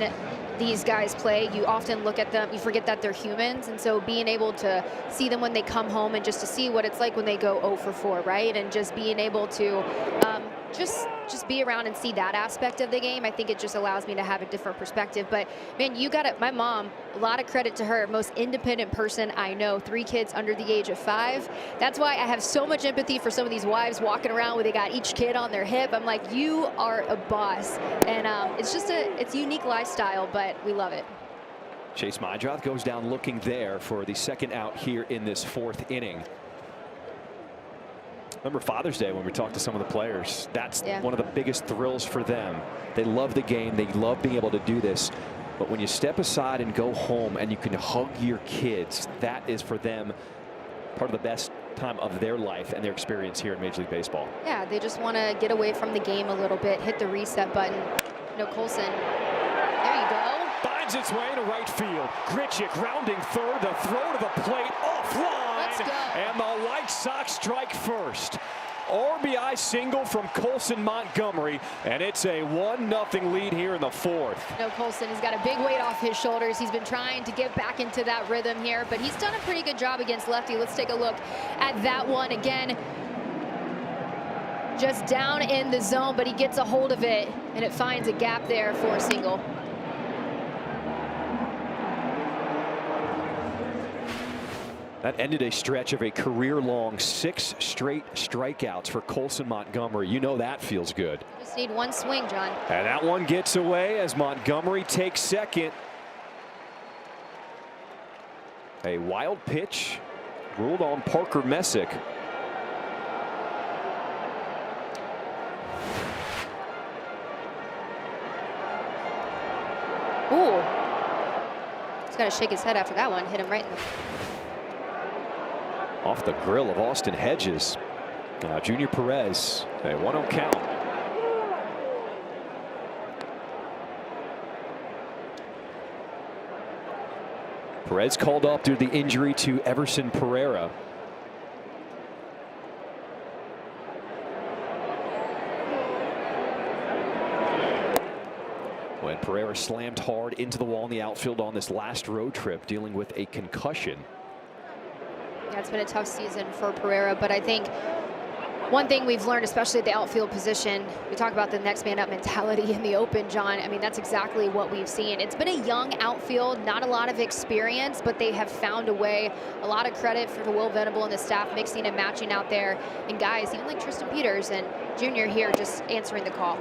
these guys play, you often look at them, you forget that they're humans, and so being able to see them when they come home and just to see what it's like when they go 0 for 4, right? And just being able to just be around and see that aspect of the game, I think it just allows me to have a different perspective. But man, you got it. My mom, a lot of credit to her, most independent person I know, 3 kids under the age of 5. That's why I have so much empathy for some of these wives walking around where they got each kid on their hip. I'm like, you are a boss. And it's just it's a unique lifestyle, but we love it. Chase Madrath goes down looking there for the second out here in this fourth inning. Remember Father's Day when we talked to some of the players. That's one of the biggest thrills for them. They love the game. They love being able to do this. But when you step aside and go home and you can hug your kids, that is for them part of the best time of their life and their experience here in Major League Baseball. Yeah, they just want to get away from the game a little bit, hit the reset button. No, Colson. There you go. Finds its way to right field. Grichuk rounding third. The throw to the plate offline. Let's go. And the White Sox strike first. RBI single from Colson Montgomery, and it's a 1-0 lead here in the fourth. No, Colson, he's got a big weight off his shoulders. He's been trying to get back into that rhythm here, but he's done a pretty good job against lefty. Let's take a look at that one again. Just down in the zone, but he gets a hold of it, and it finds a gap there for a single. That ended a stretch of a career-long 6 straight strikeouts for Colson Montgomery. You know that feels good. Just need one swing, John. And that one gets away as Montgomery takes second. A wild pitch ruled on Parker Messick. Ooh. He's got to shake his head after that one. Hit him right in the... Off the grill of Austin Hedges. Junior Perez, a 1-0 count. Perez called up due to the injury to Everson Pereira. When Pereira slammed hard into the wall in the outfield on this last road trip, dealing with a concussion. Yeah, it's been a tough season for Pereira, but I think one thing we've learned, especially at the outfield position, we talk about the next man up mentality in the open, John. I mean, that's exactly what we've seen. It's been a young outfield, not a lot of experience, but they have found a way. A lot of credit for Will Venable and the staff mixing and matching out there. And guys, even like Tristan Peters and Junior here just answering the call.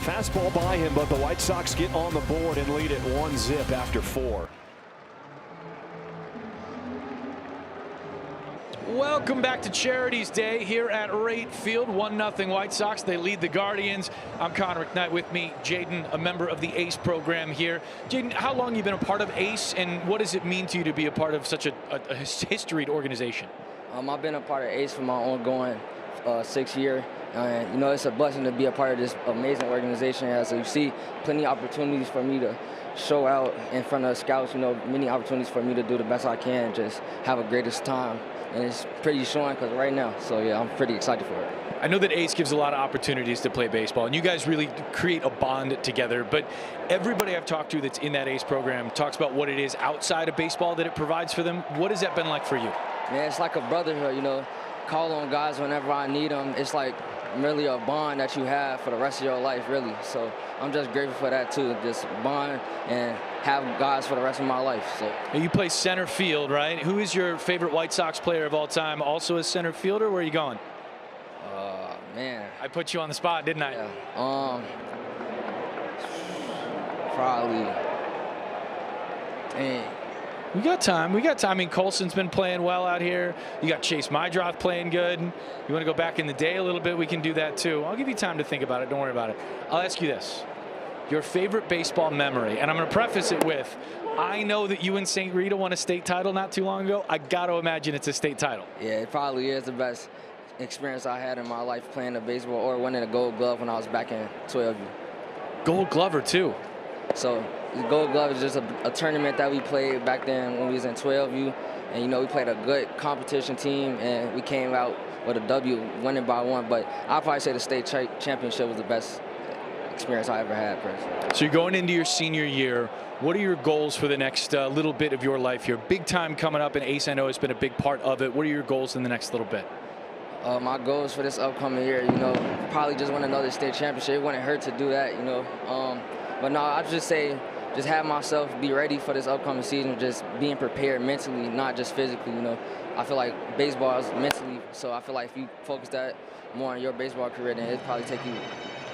Fastball by him, but the White Sox get on the board and lead it 1-0 after 4. Welcome back to Charities Day here at Rate Field. 1-0 White Sox. They lead the Guardians. I'm Connor McKnight. With me, Jaden, a member of the ACE program here. Jaden, how long have you been a part of ACE, and what does it mean to you to be a part of such a historied organization? I've been a part of ACE for my ongoing 6th year. And, you know, it's a blessing to be a part of this amazing organization. As you see, plenty of opportunities for me to show out in front of scouts, you know, many opportunities for me to do the best I can and just have a greatest time. And it's pretty showing because right now. So, yeah, I'm pretty excited for it. I know that ACE gives a lot of opportunities to play baseball, and you guys really create a bond together. But everybody I've talked to that's in that ACE program talks about what it is outside of baseball that it provides for them. What has that been like for you? Man, it's like a brotherhood, you know. Call on guys whenever I need them. It's like really a bond that you have for the rest of your life, really. So I'm just grateful for that, too. Just bond and have guys for the rest of my life. So you play center field, right? Who is your favorite White Sox player of all time? Also a center fielder? Where are you going? Man, I put you on the spot, didn't I? Yeah. Probably. Dang. We got time. We got time. I mean, Colson's been playing well out here. You got Chase Mydroth playing good. You want to go back in the day a little bit? We can do that too. I'll give you time to think about it. Don't worry about it. I'll ask you this. Your favorite baseball memory, and I'm going to preface it with, I know that you and St. Rita won a state title not too long ago. I got to imagine it's a state title. Yeah, it probably is the best experience I had in my life playing the baseball or winning a Gold Glove when I was back in 12U. Gold Glover too. So the Gold Glove is just a tournament that we played back then when we was in 12U, and you know we played a good competition team and we came out with a W, winning by 1. But I'll probably say the state championship was the best experience I ever had, personally. So you're going into your senior year. What are your goals for the next little bit of your life here? Big time coming up, and ACE I know has been a big part of it. What are your goals in the next little bit? My goals for this upcoming year, you know, probably just win another state championship. It wouldn't hurt to do that, you know. But no, I'd just say just have myself be ready for this upcoming season, just being prepared mentally, not just physically, you know. I feel like baseball is mentally, so I feel like if you focus that more on your baseball career, then it'd probably take you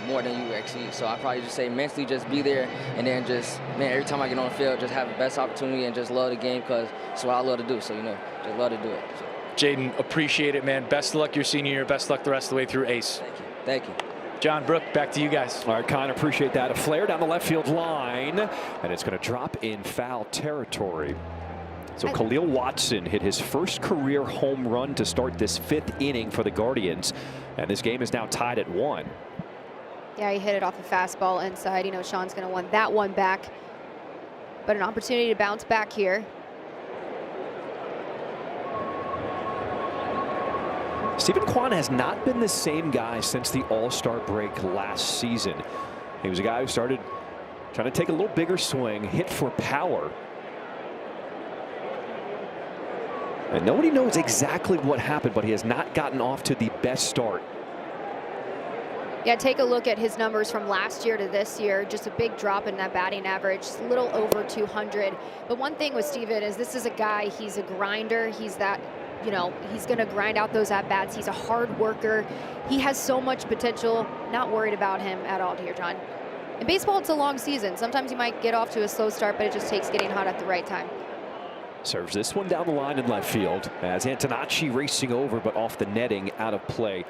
more than you exceed. So I probably just say mentally just be there, and then just, man, every time I get on the field, just have the best opportunity and just love the game because it's what I love to do. So, you know, just love to do it. So. Jaden, appreciate it, man. Best of luck your senior year. Best of luck the rest of the way through Ace. Thank you. Thank you. John, Brooke, back to you guys. All right, Con, appreciate that. A flare down the left field line, and it's going to drop in foul territory. So Khalil Watson hit his first career home run to start this 5th inning for the Guardians, and this game is now tied at 1. Yeah, he hit it off a fastball inside. You know, Sean's going to want that one back, but an opportunity to bounce back here. Stephen Kwan has not been the same guy since the All-Star break last season. He was a guy who started trying to take a little bigger swing, hit for power. And nobody knows exactly what happened, but he has not gotten off to the best start. Yeah, take a look at his numbers from last year to this year. Just a big drop in that batting average, a little over 200. But one thing with Steven is this is a guy, he's a grinder. He's that, you know, he's going to grind out those at-bats. He's a hard worker. He has so much potential. Not worried about him at all here, John. In baseball, it's a long season. Sometimes you might get off to a slow start, but it just takes getting hot at the right time. Serves this one down the line in left field as Antonacci racing over, but off the netting, out of play.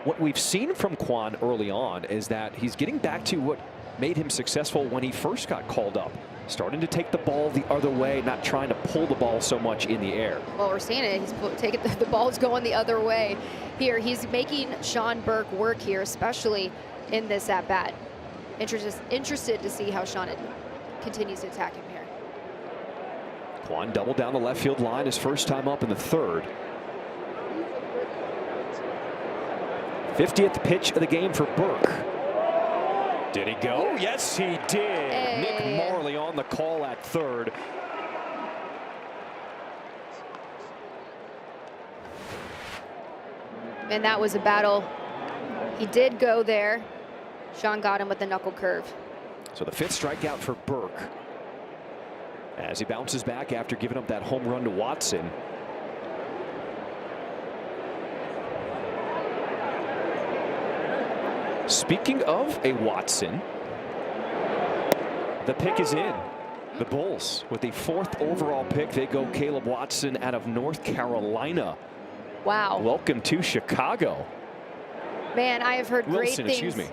What we've seen from Kwan early on is that he's getting back to what made him successful when he first got called up. Starting to take the ball the other way, not trying to pull the ball so much in the air. Well, we're seeing it. He's taking the ball's going the other way here. He's making Sean Burke work here, especially in this at bat. Interested to see how Sean continues to attack him here. Kwan doubled down the left field line his first time up in the 3rd. 50th pitch of the game for Burke. Did he go? Yes, he did. Hey. Nick Marley on the call at 3rd. And that was a battle. He did go there. Sean got him with the knuckle curve. So the 5th strikeout for Burke as he bounces back after giving up that home run to Watson. Speaking of a Watson, the pick is in. The Bulls with the 4th overall pick. They go Caleb Watson out of North Carolina. Wow. Welcome to Chicago. Man, I have heard great things. Excuse me.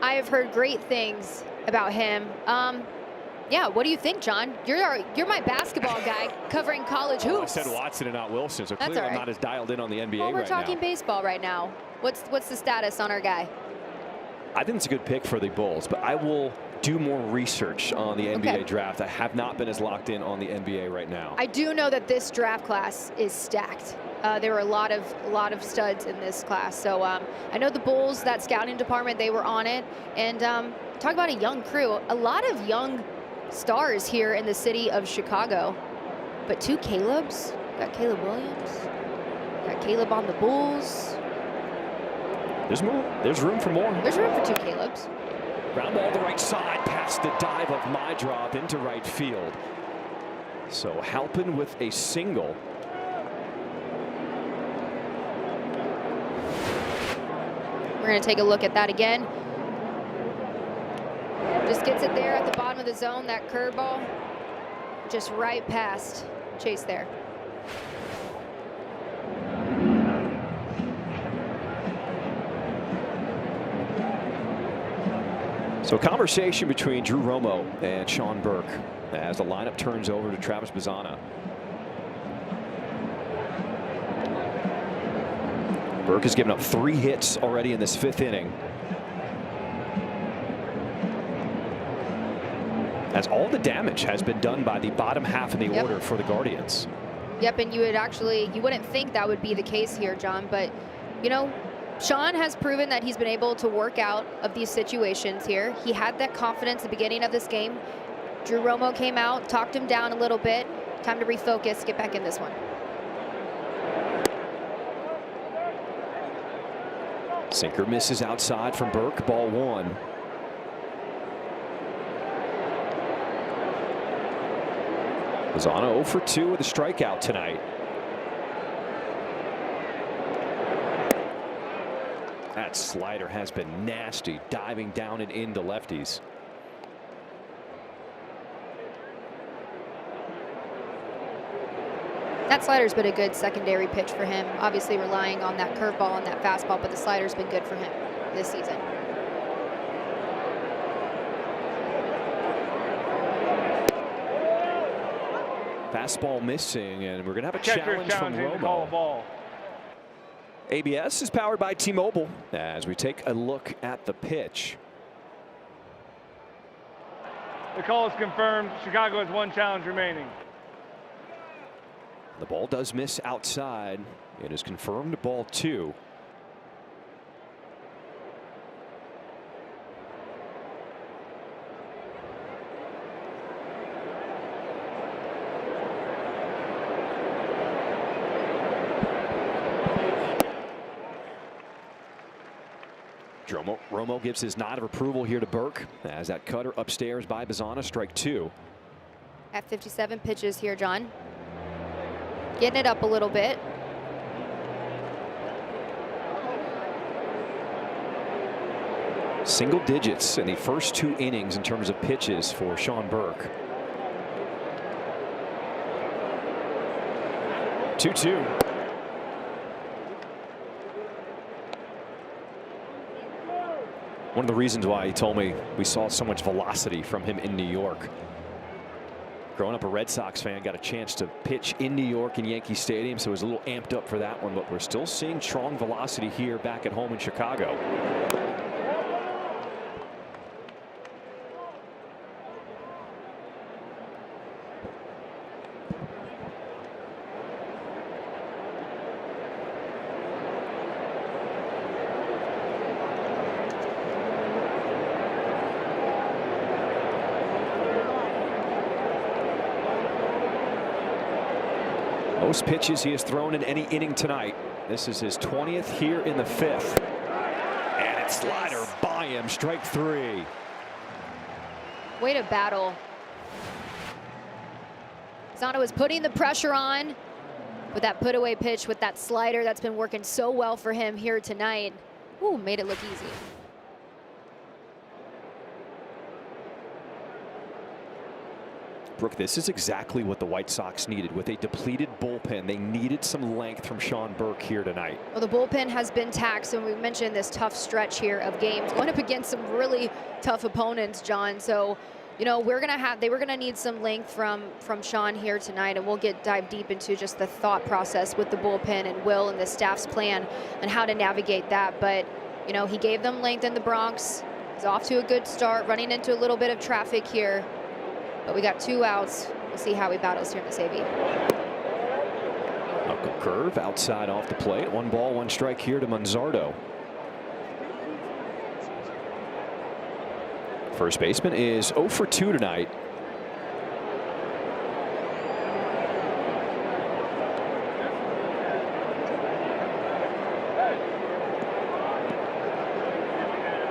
I have heard great things about him. Yeah, what do you think, John? You're my basketball guy covering college hoops. I said Watson and not Wilson, so clearly That's all right. I'm not as dialed in on the NBA right now. Well, we're talking baseball right now. What's the status on our guy? I think it's a good pick for the Bulls, but I will do more research on the NBA draft. I have not been as locked in on the NBA right now. I do know that this draft class is stacked. There were a lot of studs in this class. So I know the Bulls, that scouting department, they were on it. And talk about a young crew. A lot of young stars here in the city of Chicago. But 2 Calebs. Got Caleb Williams. Got Caleb on the Bulls. There's more. There's room for more. There's room for 2 Calebs. Ground ball to the right side, past the dive of my drop into right field. So Halpin with a single. We're going to take a look at that again. Just gets it there at the bottom of the zone, that curveball. Just right past Chase there. So conversation between Drew Romo and Sean Burke as the lineup turns over to Travis Bazzana. Burke has given up 3 hits already in this 5th inning. As all the damage has been done by the bottom half of the order for the Guardians. Yep, and you wouldn't think that would be the case here, John, but you know, Sean has proven that he's been able to work out of these situations here. He had that confidence at the beginning of this game. Drew Romo came out, talked him down a little bit. Time to refocus, get back in this one. Sinker misses outside from Burke, ball 1. Bazzana 0 for 2 with a strikeout tonight. That slider has been nasty, diving down and into lefties. That slider's been a good secondary pitch for him. Obviously relying on that curveball and that fastball, but the slider's been good for him this season. Fastball missing, and we're going to have a challenge from Romo. ABS is powered by T-Mobile as we take a look at the pitch. The call is confirmed. Chicago has 1 challenge remaining. The ball does miss outside. It is confirmed ball 2. Romo gives his nod of approval here to Burke as that cutter upstairs by Bazana, strike 2. At 57 pitches here, John. Getting it up a little bit. Single digits in the first 2 innings in terms of pitches for Sean Burke. 2-2. One of the reasons why he told me we saw so much velocity from him in New York. Growing up a Red Sox fan, got a chance to pitch in New York in Yankee Stadium, so was a little amped up for that one, but we're still seeing strong velocity here back at home in Chicago. Most pitches he has thrown in any inning tonight. This is his 20th here in the 5th. And it's slider by him, strike 3. Way to battle. Zano is putting the pressure on with that put away pitch with that slider that's been working so well for him here tonight. Ooh, made it look easy. Brooke, this is exactly what the White Sox needed. With a depleted bullpen, they needed some length from Sean Burke here tonight. Well, the bullpen has been taxed, and we mentioned this tough stretch here of games going up against some really tough opponents, John. So, you know, they were gonna need some length from Sean here tonight, and we'll dive deep into just the thought process with the bullpen and Will and the staff's plan and how to navigate that. But, you know, he gave them length in the Bronx. He's off to a good start, running into a little bit of traffic here. But we got 2 outs. We'll see how he battles here in this AV. Knuckle curve outside off the plate. 1 ball, 1 strike here to Manzardo. First baseman is 0 for 2 tonight.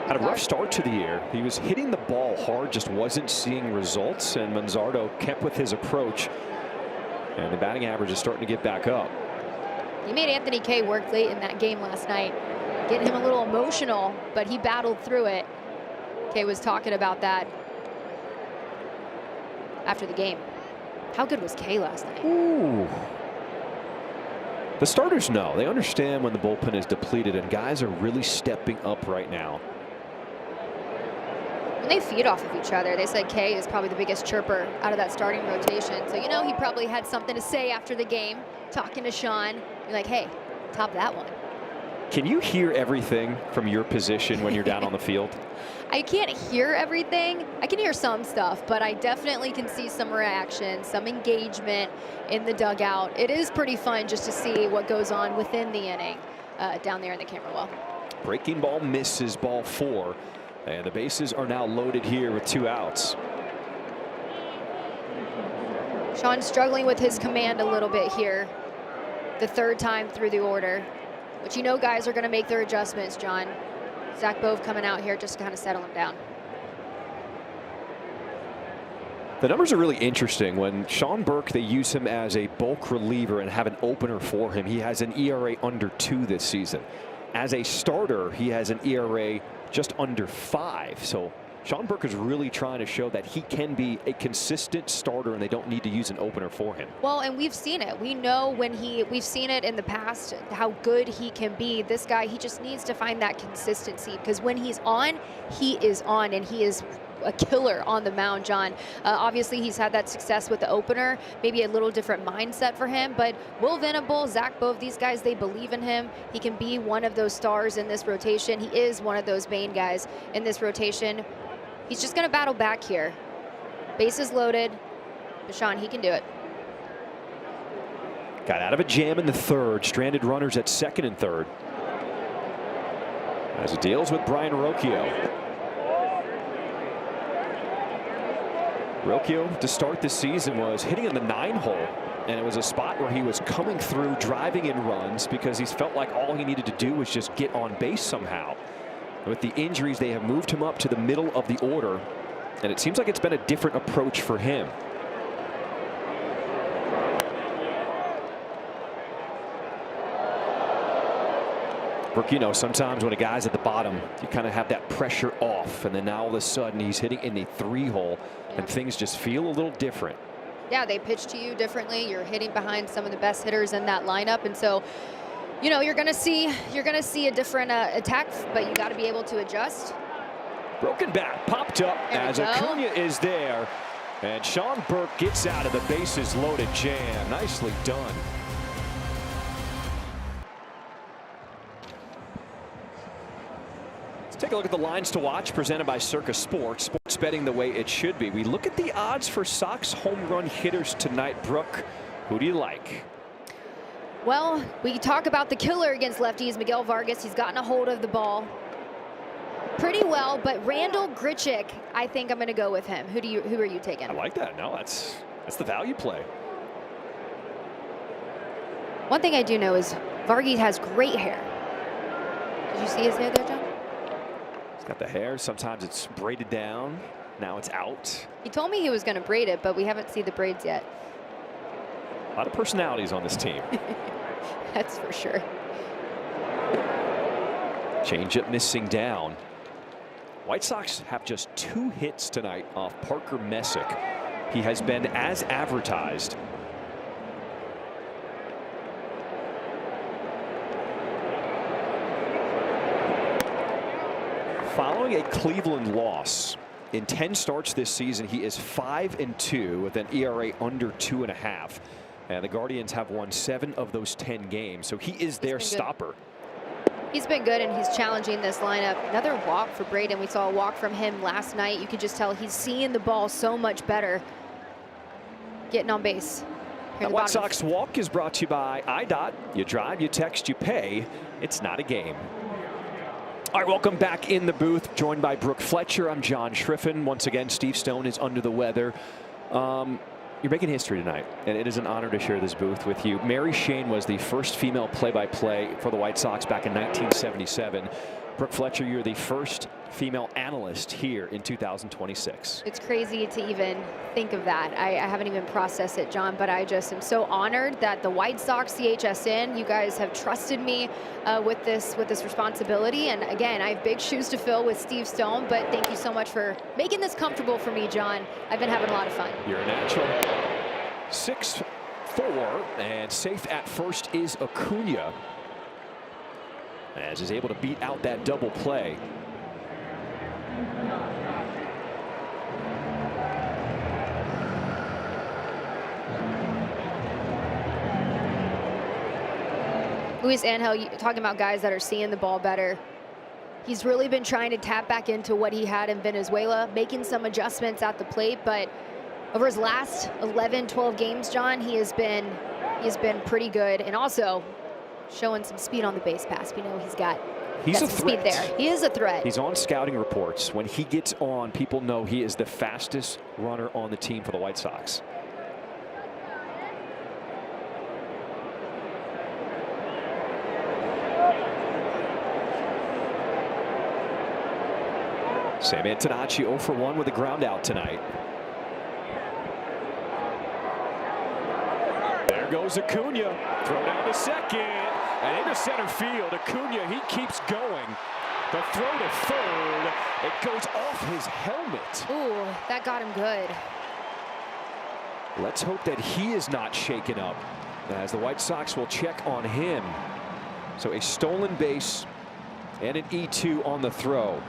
Had a rough start to the year. He was hitting the ball hard, just wasn't seeing results, and Manzardo kept with his approach, and the batting average is starting to get back up. He made Anthony Kay work late in that game last night, getting him a little emotional, but he battled through it. Kay was talking about that after the game. How good was Kay last night? Ooh. The starters know. They understand when the bullpen is depleted, and guys are really stepping up right now. And they feed off of each other. They said Kay is probably the biggest chirper out of that starting rotation. So, you know, he probably had something to say after the game, talking to Sean. You're like, hey, top that one. Can you hear everything from your position when you're down on the field? I can't hear everything. I can hear some stuff, but I definitely can see some reaction, some engagement in the dugout. It is pretty fun just to see what goes on within the inning down there in the camera well. Breaking ball misses, ball 4. And the bases are now loaded here with 2 outs. Sean struggling with his command a little bit here. The 3rd time through the order. But you know guys are going to make their adjustments, John. Zach Bove coming out here just to kind of settle him down. The numbers are really interesting. When Sean Burke, they use him as a bulk reliever and have an opener for him. He has an ERA under 2 this season. As a starter, he has an ERA just under 5. So Sean Burke is really trying to show that he can be a consistent starter and they don't need to use an opener for him. Well, and we've seen it. We know we've seen it in the past, how good he can be. This guy, he just needs to find that consistency, because when he's on, he is on, and he is a killer on the mound, John. Obviously, he's had that success with the opener, maybe a little different mindset for him, but Will Venable, Zach Bove, these guys, they believe in him. He can be one of those stars in this rotation. He is one of those main guys in this rotation. He's just going to battle back here. Bases loaded. Deshaun, he can do it. Got out of a jam in the third. Stranded runners at second and third, as he deals with Brian Rocchio. Rocchio, to start this season, was hitting in the 9-hole, and it was a spot where he was coming through, driving in runs, because he's felt like all he needed to do was just get on base somehow. With the injuries, they have moved him up to the middle of the order, and it seems like it's been a different approach for him. Brooke, you know, sometimes when a guy's at the bottom, you kind of have that pressure off, and then now all of a sudden he's hitting in the 3-hole, and things just feel a little different. Yeah, they pitch to you differently. You're hitting behind some of the best hitters in that lineup, and so, you know, you're gonna see a different attack, but you got to be able to adjust. Broken bat popped up as Acuna is there, and Sean Burke gets out of the bases loaded jam. Nicely done. Take a look at the lines to watch, presented by Circus Sports. Sports betting the way it should be. We look at the odds for Sox home run hitters tonight. Brooke, who do you like? Well, we talk about the killer against lefties, Miguel Vargas. He's gotten a hold of the ball pretty well, but Randall Grichuk, I think I'm going to go with him. Who are you taking? I like that. No, that's the value play. One thing I do know is Vargas has great hair. Did you see his hair there, John? He's got the hair. Sometimes it's braided down. Now it's out. He told me he was going to braid it, but we haven't seen the braids yet. A lot of personalities on this team. That's for sure. Changeup missing down. White Sox have just 2 hits tonight off Parker Messick. He has been as advertised. Following a Cleveland loss, in 10 starts this season, he is 5-2 with an ERA under 2.5. And the Guardians have won 7 of those 10 games, so he is their stopper. He's been good, and he's challenging this lineup. Another walk for Braden. We saw a walk from him last night. You could just tell he's seeing the ball so much better. Getting on base. The White Sox walk is brought to you by IDOT. You drive, you text, you pay. It's not a game. All right, welcome back in the booth, joined by Brooke Fletcher. I'm John Schriffen. Once again, Steve Stone is under the weather. You're making history tonight, and it is an honor to share this booth with you. Mary Shane was the first female play-by-play for the White Sox back in 1977. Brooke Fletcher, you're the first female analyst here in 2026. It's crazy to even think of that. I haven't even processed it, John, but I just am so honored that the White Sox CHSN, you guys have trusted me with this responsibility. And again, I have big shoes to fill with Steve Stone, but thank you so much for making this comfortable for me, John. I've been having a lot of fun. You're a natural. 6-4, and safe at first is Acuna, as he's able to beat out that double play. Luis Angel, talking about guys that are seeing the ball better. He's really been trying to tap back into what he had in Venezuela, making some adjustments at the plate, but over his last 11, 12 games, John, he has been pretty good, and also showing some speed on the base pass. We know he's got some speed there. He is a threat. He's on scouting reports. When he gets on, people know he is the fastest runner on the team for the White Sox. Sam Antonacci 0 for 1 with a ground out tonight. There goes Acuna. Throw down to second and into center field. Acuna, he keeps going. The throw to third. It goes off his helmet. Ooh, that got him good. Let's hope that he is not shaken up, as the White Sox will check on him. So a stolen base and an E2 on the throw.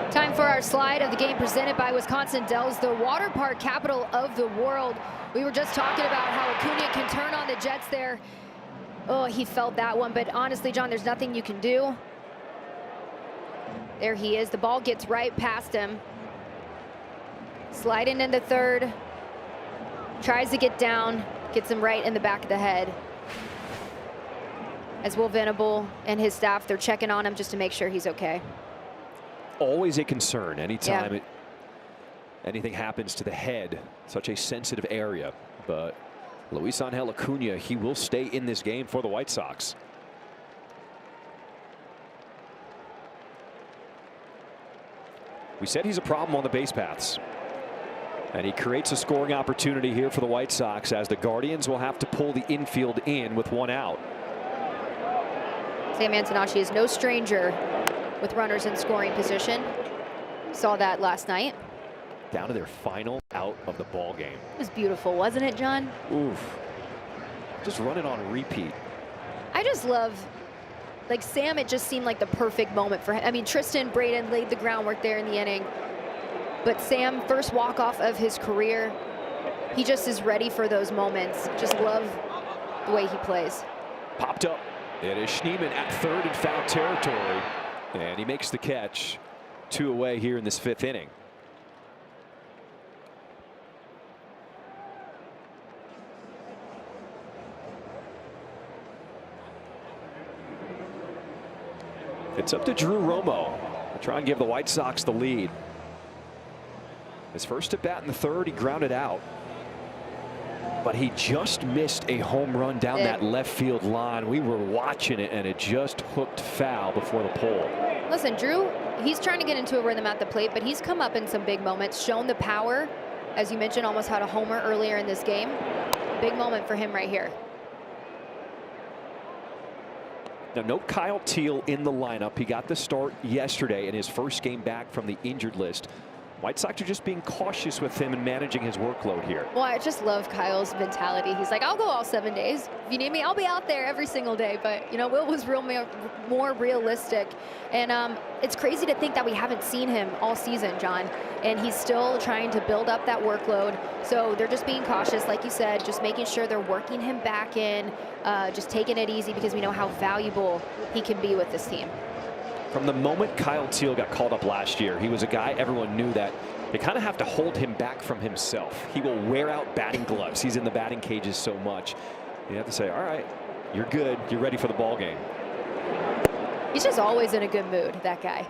Time for our slide of the game presented by Wisconsin Dells, the water park capital of the world. We were just talking about how Acuna can turn on the Jets there. Oh, he felt that one, but honestly, John, there's nothing you can do. There he is. The ball gets right past him. Sliding in the third. Tries to get down. Gets him right in the back of the head. As Will Venable and his staff, they're checking on him just to make sure he's okay. Always a concern anytime anything happens to the head, such a sensitive area. But Luis Angel Acuna, he will stay in this game for the White Sox. We said he's a problem on the base paths. And he creates a scoring opportunity here for the White Sox, as the Guardians will have to pull the infield in with one out. Sam Antonacci is no stranger with runners in scoring position. Saw that last night. Down to their final out of the ball game. It was beautiful, wasn't it, John? Oof. Just running on repeat. I just love, like, Sam, it just seemed like the perfect moment for him. I mean, Tristan Braden laid the groundwork there in the inning. But Sam, first walk-off of his career. He just is ready for those moments. Just love the way he plays. Popped up. It is Schneemann at third in foul territory. And he makes the catch. 2 away here in this 5th inning. It's up to Drew Romo to try and give the White Sox the lead. His first at bat in the third, he grounded out. But he just missed a home run down that left field line. We were watching it, and it just hooked foul before the pole. Listen, Drew, he's trying to get into a rhythm at the plate, but he's come up in some big moments, shown the power. As you mentioned, almost had a homer earlier in this game. Big moment for him right here. Now, no Kyle Teel in the lineup. He got the start yesterday in his first game back from the injured list. White Sox are just being cautious with him and managing his workload here. Well, I just love Kyle's mentality. He's like, I'll go all 7 days. If you need me, I'll be out there every single day. But, you know, Will was more realistic. And it's crazy to think that we haven't seen him all season, John. And he's still trying to build up that workload. So they're just being cautious, like you said, just making sure they're working him back in, just taking it easy, because we know how valuable he can be with this team. From the moment Kyle Teel got called up last year, he was a guy everyone knew that they kind of have to hold him back from himself. He will wear out batting gloves. He's in the batting cages so much. You have to say, all right, you're good. You're ready for the ball game. He's just always in a good mood, that guy.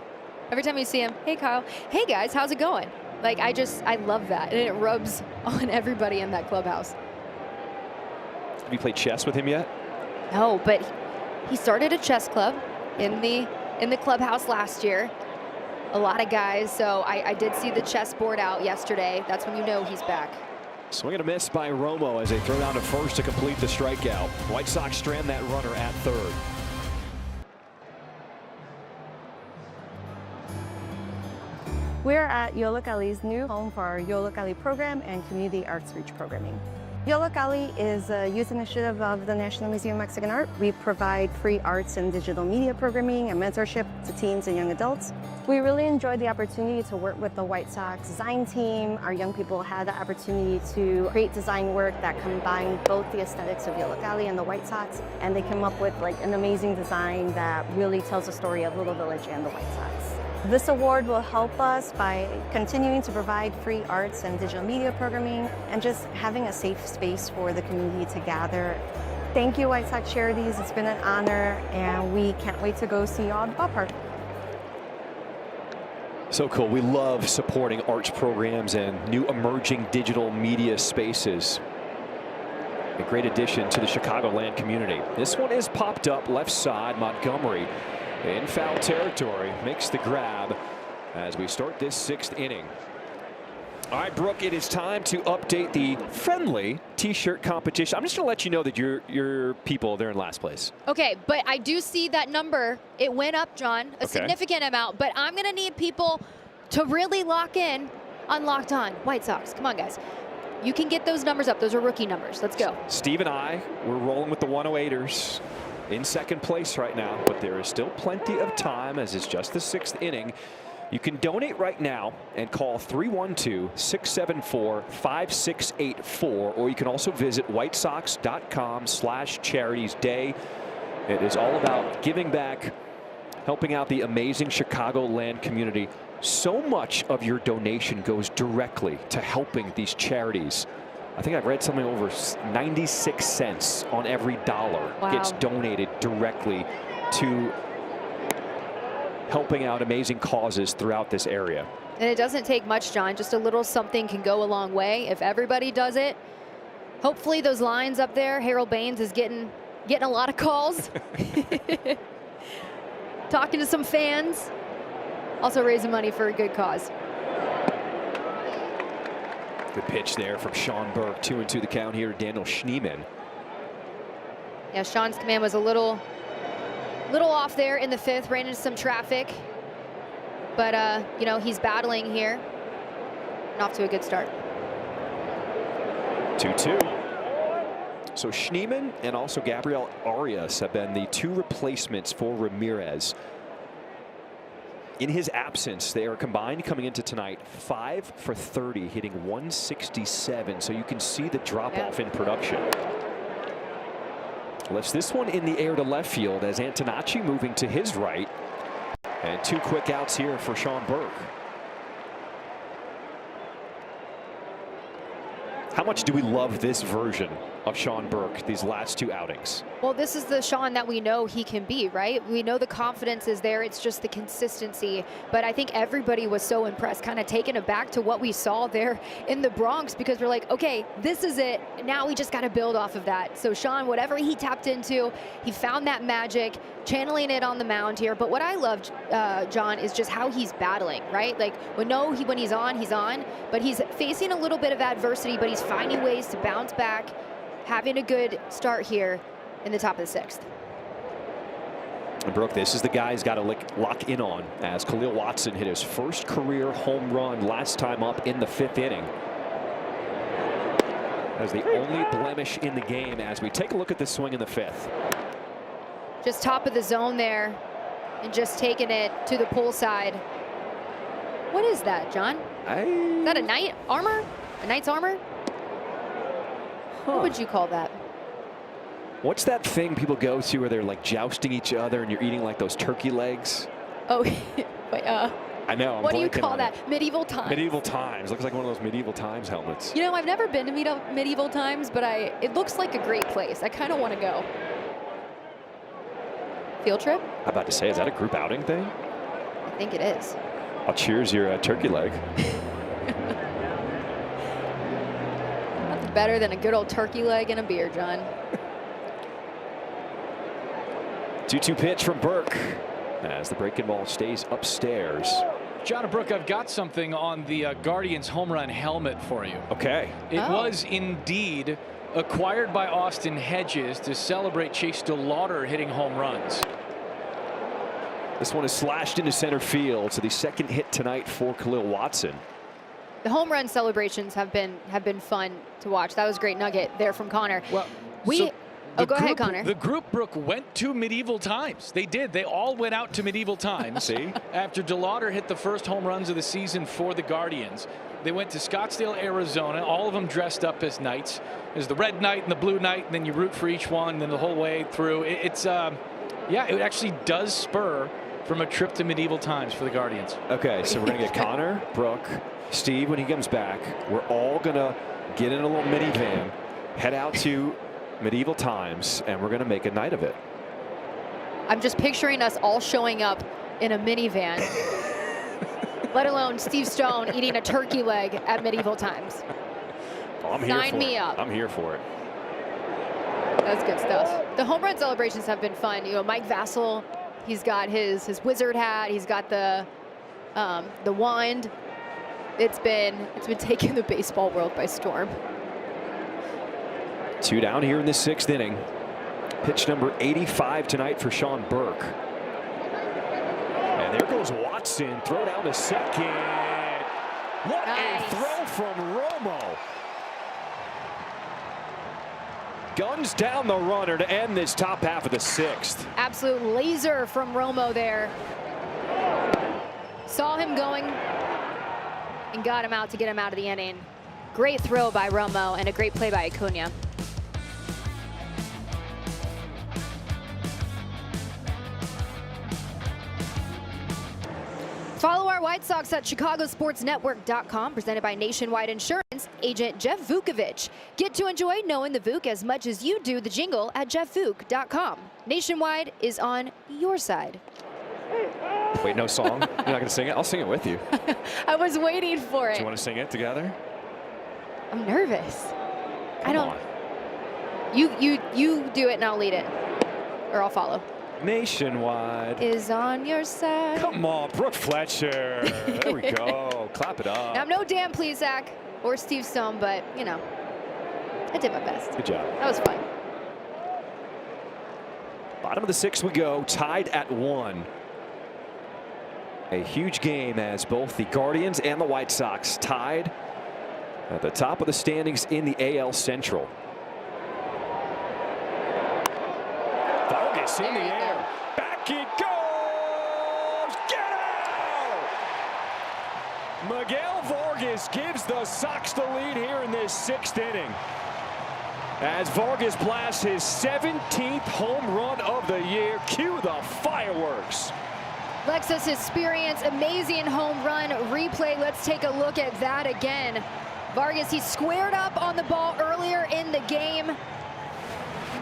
Every time you see him, hey, Kyle. Hey, guys, how's it going? Like, I love that. And it rubs on everybody in that clubhouse. Have you played chess with him yet? No, but he started a chess club in the clubhouse last year. A lot of guys, so I did see the chessboard out yesterday. That's when you know he's back. Swing and a miss by Romo as they throw down to first to complete the strikeout. White Sox strand that runner at third. We're at Yollocalli's new home for our Yollocalli program and community arts reach programming. Yollocalli is a youth initiative of the National Museum of Mexican Art. We provide free arts and digital media programming and mentorship to teens and young adults. We really enjoyed the opportunity to work with the White Sox design team. Our young people had the opportunity to create design work that combined both the aesthetics of Yollocalli and the White Sox, and they came up with like an amazing design that really tells the story of Little Village and the White Sox. This award will help us by continuing to provide free arts and digital media programming and just having a safe space for the community to gather. Thank you, White Sox Charities. It's been an honor, and we can't wait to go see you all at the ballpark. So cool. We love supporting arts programs and new emerging digital media spaces. A great addition to the Chicagoland community. This one is popped up left side. Montgomery in foul territory makes the grab as we start this 6th inning. All right, Brooke, it is time to update the friendly T-shirt competition. I'm just going to let you know that your people, they're in last place. Okay, but I do see that number. It went up, John, a significant amount. But I'm going to need people to really lock in on Locked On White Sox. Come on, guys. You can get those numbers up. Those are rookie numbers. Let's go. Steve and I, we're rolling with the 108ers in second place right now, but there is still plenty of time as it's just the 6th inning. You can donate right now and call 312-674-5684, or you can also visit whitesox.com/charitiesday. It is all about giving back, helping out the amazing Chicagoland community. So much of your donation goes directly to helping these charities. I think I've read something over 96 cents on every dollar gets donated directly to helping out amazing causes throughout this area. And it doesn't take much, John. Just a little something can go a long way if everybody does it. Hopefully those lines up there, Harold Baines is getting a lot of calls. Talking to some fans. Also raising money for a good cause. Good pitch there from Sean Burke. 2-2 the count here to Daniel Schneemann. Yeah, Sean's command was a little off there in the 5th, ran into some traffic, but you know, he's battling here and off to a good start. 2-2. So Schneemann and also Gabriel Arias have been the 2 replacements for Ramirez. In his absence, they are combined coming into tonight 5 for 30, hitting 167. So you can see the drop off in production. Lifts this one in the air to left field as Antonacci moving to his right. And 2 quick outs here for Sean Burke. How much do we love this version of Sean Burke these last 2 outings? Well, this is the Sean that we know he can be, right? We know the confidence is there. It's just the consistency. But I think everybody was so impressed, kind of taken aback to what we saw there in the Bronx, because we're like, okay, this is it. Now we just got to build off of that. So Sean, whatever he tapped into, he found that magic, channeling it on the mound here. But what I love, John, is just how he's battling, right? Like, when he's on, but he's facing a little bit of adversity, but he's finding ways to bounce back, having a good start here in the top of the 6th. And Brooke, this is the guy he's got to lock in on, as Khalil Watson hit his first career home run last time up in the 5th inning. As the only blemish in the game as we take a look at this swing in the 5th. Just top of the zone there and just taking it to the pull side. What is that, John? Is that a knight armor? A knight's armor? What would you call that? What's that thing people go to where they're like jousting each other and you're eating like those turkey legs? Oh, wait, I know. what do you call that? Medieval times. Medieval times. Looks like one of those medieval times helmets. You know, I've never been to medieval times, but it looks like a great place. I kind of want to go. Field trip? I'm about to say, is that a group outing thing? I think it is. I'll cheers your turkey leg. Nothing better than a good old turkey leg and a beer, John. 2-2 pitch from Burke as the breaking ball stays upstairs. John and Brooke, I've got something on the Guardians home run helmet for you. Okay. It was indeed acquired by Austin Hedges to celebrate Chase DeLauder hitting home runs. This one is slashed into center field, so the 2nd hit tonight for Khalil Watson. The home run celebrations have been fun to watch. That was a great nugget there from Connor. Well, go ahead, Connor. The group, Brooke, went to medieval times. They did. They all went out to medieval times. See? After DeLauder hit the first home runs of the season for the Guardians. They went to Scottsdale, Arizona, all of them dressed up as knights. There's the red knight and the blue knight, and then you root for each one, and then the whole way through. It actually does spur from a trip to medieval times for the Guardians. Okay, so we're going to get Connor, Brooke, Steve when he comes back. We're all going to get in a little minivan, head out to medieval times, and we're going to make a night of it. I'm just picturing us all showing up in a minivan, let alone Steve Stone eating a turkey leg at medieval times. Oh, Sign me up. I'm here for it. That's good stuff. The home run celebrations have been fun. You know, Mike Vassell, he's got his wizard hat. He's got the wand. It's been taking the baseball world by storm. 2 down here in the 6th inning. Pitch number 85 tonight for Sean Burke. And there goes Watson. Throw down to second. What a throw from Romo. Guns down the runner to end this top half of the 6th. Absolute laser from Romo there. Saw him going and got him out to get him out of the inning. Great throw by Romo and a great play by Acuna. Follow our White Sox at chicagosportsnetwork.com, presented by Nationwide Insurance, agent Jeff Vukovich. Get to enjoy knowing the Vuk as much as you do the jingle at jeffvuk.com. Nationwide is on your side. Wait, no song? You're not going to sing it? I'll sing it with you. I was waiting for it. Do you want to sing it together? I'm nervous. Come on. You do it and I'll lead it. Or I'll follow. Nationwide is on your side. Come on, Brooke Fletcher. There we go. Clap it up. Now, I'm no Dan Plesac or Steve Stone, but, you know, I did my best. Good job. That was fun. Bottom of the 6th we go, tied at 1. A huge game as both the Guardians and the White Sox tied at the top of the standings in the AL Central. Vargas in the air. Back it goes. Get out! Miguel Vargas gives the Sox the lead here in this 6th inning, as Vargas blasts his 17th home run of the year. Cue the fireworks. Lexus Experience, amazing home run replay. Let's take a look at that again. Vargas, he squared up on the ball earlier in the game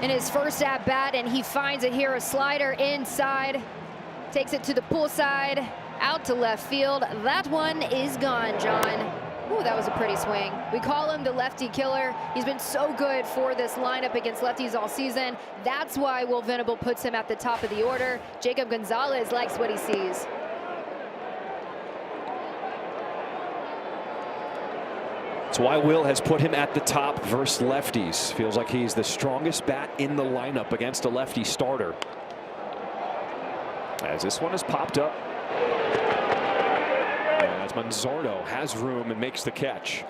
in his first at bat, and he finds it here, a slider inside, takes it to the pull side, out to left field. That one is gone, John. Ooh, that was a pretty swing. We call him the lefty killer. He's been so good for this lineup against lefties all season. That's why Will Venable puts him at the top of the order. Jacob Gonzalez likes what he sees. That's why Will has put him at the top versus lefties. Feels like he's the strongest bat in the lineup against a lefty starter. As this one has popped up. As Manzardo has room and makes the catch.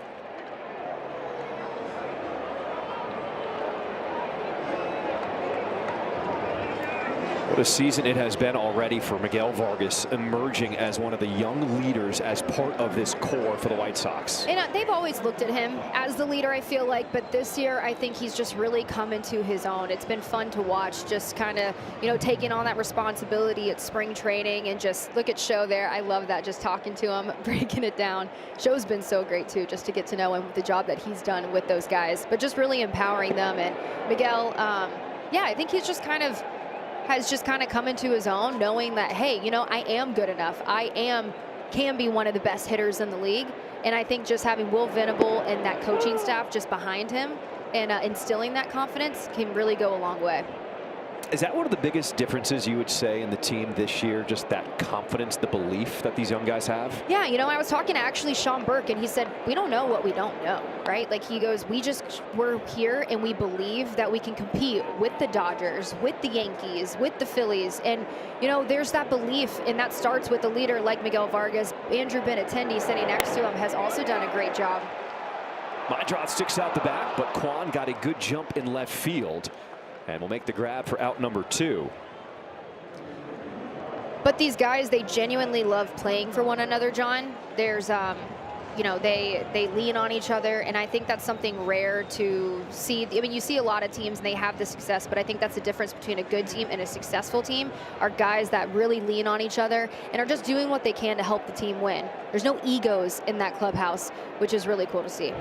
What a season it has been already for Miguel Vargas, emerging as one of the young leaders as part of this core for the White Sox. And they've always looked at him as the leader, I feel like, but this year I think he's just really come into his own. It's been fun to watch, just kind of, you know, taking on that responsibility at spring training, and just look at Show there. I love that, just talking to him, breaking it down. Show's been so great too, just to get to know him, the job that he's done with those guys, but just really empowering them. And Miguel, yeah, I think he's just has just kind of come into his own, knowing that, hey, you know, I am good enough. Can be one of the best hitters in the league. And I think just having Will Venable and that coaching staff just behind him and instilling that confidence can really go a long way. Is that one of the biggest differences you would say in the team this year, just that confidence, the belief that these young guys have? Yeah, you know, I was talking to actually Sean Burke, and he said, we don't know what we don't know, right? Like, he goes, we're here and we believe that we can compete with the Dodgers, with the Yankees, with the Phillies. And, you know, there's that belief, and that starts with a leader like Miguel Vargas. Andrew Benintendi sitting next to him has also done a great job. Meidroth sticks out the back, but Kwan got a good jump in left field and will make the grab for out number 2. But these guys, they genuinely love playing for one another, John. There's, you know, they lean on each other, and I think that's something rare to see. I mean, you see a lot of teams and they have the success, but I think that's the difference between a good team and a successful team, are guys that really lean on each other and are just doing what they can to help the team win. There's no egos in that clubhouse, which is really cool to see.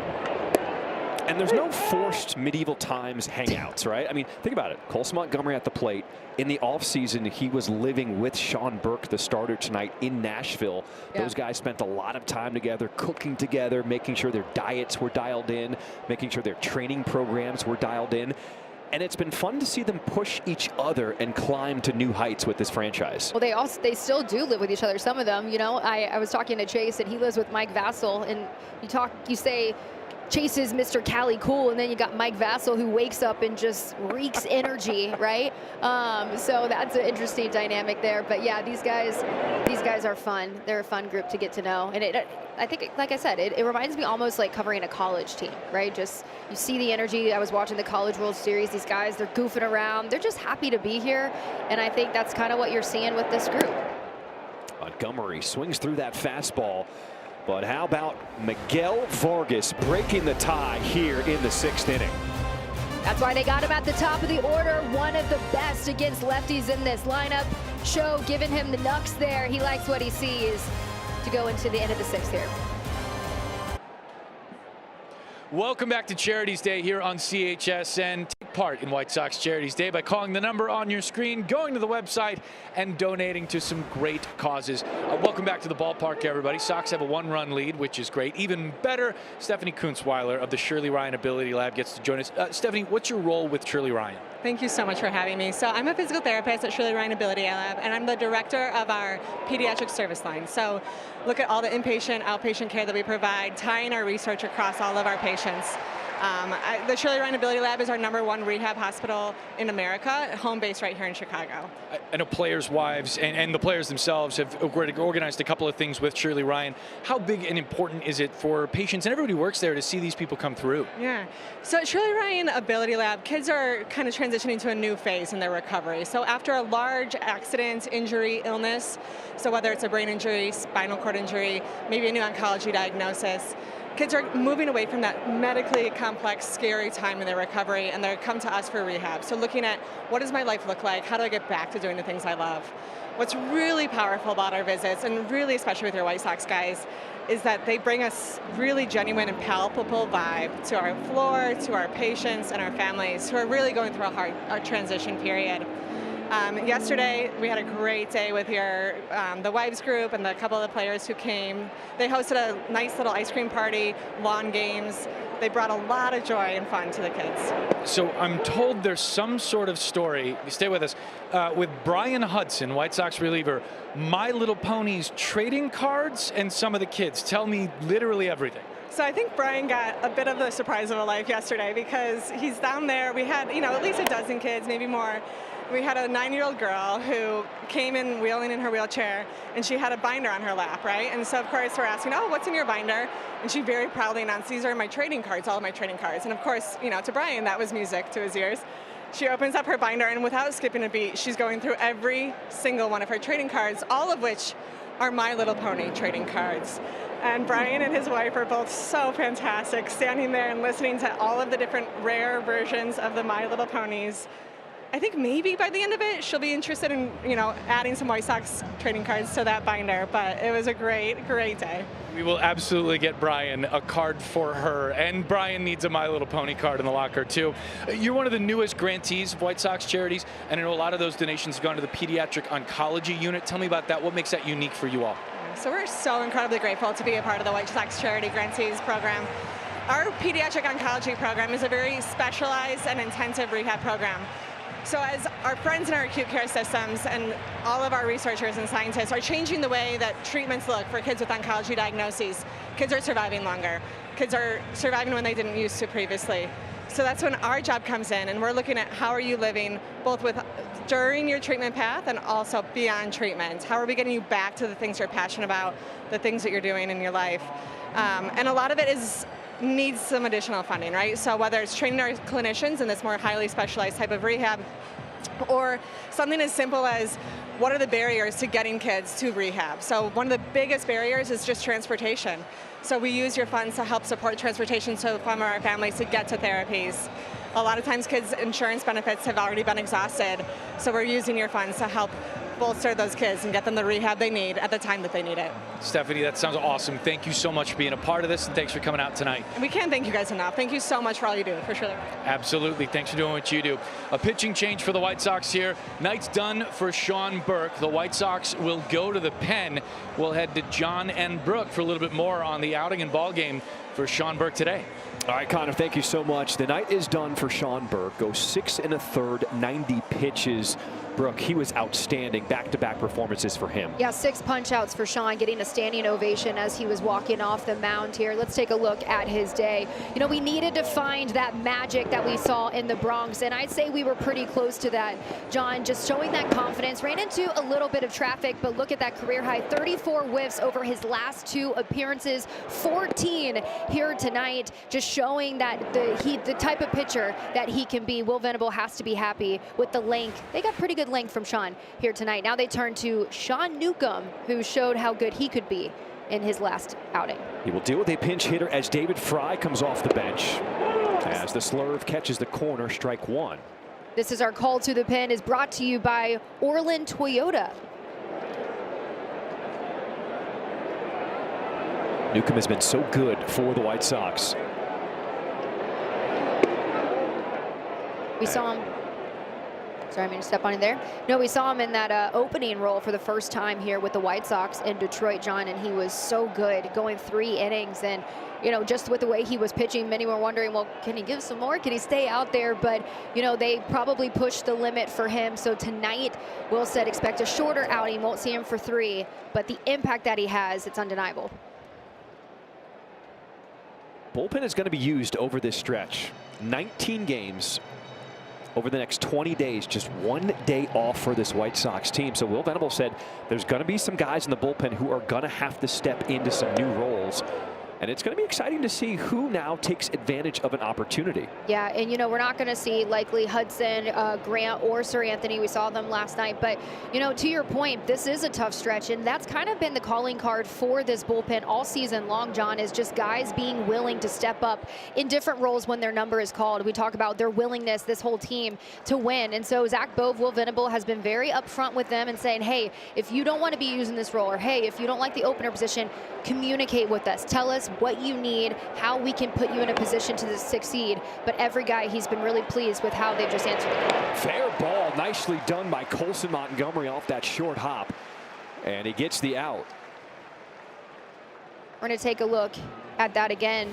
And there's no forced medieval times hangouts, right? I mean, think about it. Colson Montgomery at the plate. In the offseason, he was living with Sean Burke, the starter tonight, in Nashville. Yeah. Those guys spent a lot of time together, cooking together, making sure their diets were dialed in, making sure their training programs were dialed in. And it's been fun to see them push each other and climb to new heights with this franchise. Well, they still do live with each other. Some of them, you know, I was talking to Chase, and he lives with Mike Vassell, and you say Chase is Mr. Cali Cool, and then you got Mike Vassell, who wakes up and just reeks energy, right? So that's an interesting dynamic there. But yeah, these guys are fun. They're a fun group to get to know, and I think, like I said, it reminds me almost like covering a college team, right? Just you see the energy. I was watching the College World Series. These guys, they're goofing around. They're just happy to be here, and I think that's kind of what you're seeing with this group. Montgomery swings through that fastball. But how about Miguel Vargas breaking the tie here in the 6th inning? That's why they got him at the top of the order. One of the best against lefties in this lineup. Show giving him the knucks there. He likes what he sees to go into the end of the 6th here. Welcome back to Charities Day here on CHSN. Take part in White Sox Charities Day by calling the number on your screen, going to the website, and donating to some great causes. Welcome back to the ballpark, everybody. Sox have a 1-run lead, which is great. Even better, Stephanie Kunzweiler of the Shirley Ryan Ability Lab gets to join us. Stephanie, what's your role with Shirley Ryan? Thank you so much for having me. So I'm a physical therapist at Shirley Ryan Ability Lab, and I'm the director of our pediatric service line. So look at all the inpatient, outpatient care that we provide, tying our research across all of our patients. The Shirley Ryan Ability Lab is our #1 rehab hospital in America, home base right here in Chicago. I know players' wives and the players themselves have organized a couple of things with Shirley Ryan. How big and important is it for patients and everybody who works there to see these people come through? Yeah. So at Shirley Ryan Ability Lab, kids are kind of transitioning to a new phase in their recovery. So after a large accident, injury, illness, so whether it's a brain injury, spinal cord injury, maybe a new oncology diagnosis, kids are moving away from that medically complex, scary time in their recovery, and they come to us for rehab. So looking at, what does my life look like? How do I get back to doing the things I love? What's really powerful about our visits, and really especially with your White Sox guys, is that they bring us really genuine and palpable vibe to our floor, to our patients and our families who are really going through a hard transition period. Yesterday, we had a great day with the wives group and the couple of the players who came. They hosted a nice little ice cream party, lawn games. They brought a lot of joy and fun to the kids. So I'm told there's some sort of story, stay with us, with Brian Hudson, White Sox reliever, My Little Ponies trading cards and some of the kids. Tell me literally everything. So I think Brian got a bit of the surprise of a life yesterday because he's down there. We had, at least a dozen kids, maybe more. We had a 9-year-old girl who came in wheeling in her wheelchair, and she had a binder on her lap, right? And so, of course, we're asking, oh, what's in your binder? And she very proudly announced, these are my trading cards, all of my trading cards. And, of course, to Brian, that was music to his ears. She opens up her binder, and without skipping a beat, she's going through every single one of her trading cards, all of which are My Little Pony trading cards. And Brian and his wife are both so fantastic, standing there and listening to all of the different rare versions of the My Little Ponies. I think maybe by the end of it, she'll be interested in, adding some White Sox trading cards to that binder. But it was a great, great day. We will absolutely get Brian a card for her. And Brian needs a My Little Pony card in the locker, too. You're one of the newest grantees of White Sox Charities, and I know a lot of those donations have gone to the pediatric oncology unit. Tell me about that. What makes that unique for you all? So we're so incredibly grateful to be a part of the White Sox Charity Grantees program. Our pediatric oncology program is a very specialized and intensive rehab program. So as our friends in our acute care systems and all of our researchers and scientists are changing the way that treatments look for kids with oncology diagnoses, kids are surviving longer. Kids are surviving when they didn't used to previously. So that's when our job comes in, and we're looking at how are you living both during your treatment path and also beyond treatment. How are we getting you back to the things you're passionate about, the things that you're doing in your life? And a lot of it needs some additional funding, right? So whether it's training our clinicians in this more highly specialized type of rehab, or something as simple as what are the barriers to getting kids to rehab? So one of the biggest barriers is just transportation. So we use your funds to help support transportation from our families to get to therapies. A lot of times kids' insurance benefits have already been exhausted, so we're using your funds to help bolster those kids and get them the rehab they need at the time that they need it. Stephanie, that sounds awesome. Thank you so much for being a part of this, and thanks for coming out tonight. And we can't thank you guys enough. Thank you so much for all you do, for sure. Absolutely. Thanks for doing what you do. A pitching change for the White Sox here. Night's done for Sean Burke. The White Sox will go to the pen. We'll head to John and Brooke for a little bit more on the outing and ball game for Sean Burke today. All right, Connor, thank you so much. The night is done for Sean Burke. Goes 6 1/3, 90 pitches. Brooke, he was outstanding. Back-to-back performances for him. Yeah, 6 punch-outs for Sean, getting a standing ovation as he was walking off the mound here. Let's take a look at his day. You know, we needed to find that magic that we saw in the Bronx, and I'd say we were pretty close to that. John, just showing that confidence. Ran into a little bit of traffic, but look at that career high. 34 whiffs over his last 2 appearances, 14 here tonight. Just showing that the type of pitcher that he can be. Will Venable has to be happy with the length. They got pretty good length from Sean here tonight. Now they turn to Sean Newcomb, who showed how good he could be in his last outing. He will deal with a pinch hitter as David Fry comes off the bench. As the slurve catches the corner, strike 1. This is our call to the pen, is brought to you by Orland Toyota. Newcomb has been so good for the White Sox. We saw him. Sorry, I'm going to step on it there. No, we saw him in that opening role for the first time here with the White Sox in Detroit, John, and he was so good, going 3 innings. And, you know, just with the way he was pitching, many were wondering, well, can he give some more? Can he stay out there? But, you know, they probably pushed the limit for him. So tonight, Will said expect a shorter outing. Won't see him for 3, but the impact that he has, it's undeniable. Bullpen is going to be used over this stretch. 19 games over the next 20 days, just 1 day off for this White Sox team. So Will Venable said there's going to be some guys in the bullpen who are going to have to step into some new roles. And it's going to be exciting to see who now takes advantage of an opportunity. Yeah, and you know, we're not going to see likely Hudson, Grant, or Sir Anthony. We saw them last night. But, you know, to your point, this is a tough stretch. And that's kind of been the calling card for this bullpen all season long, John, is just guys being willing to step up in different roles when their number is called. We talk about their willingness, this whole team, to win. And so Zach Bove, Will Venable has been very upfront with them and saying, hey, if you don't want to be using this role, or hey, if you don't like the opener position, communicate with us. Tell us what you need, how we can put you in a position to succeed. But every guy, he's been really pleased with how they've just answered the call. Fair ball, nicely done by Colson Montgomery off that short hop. And he gets the out. We're going to take a look at that again.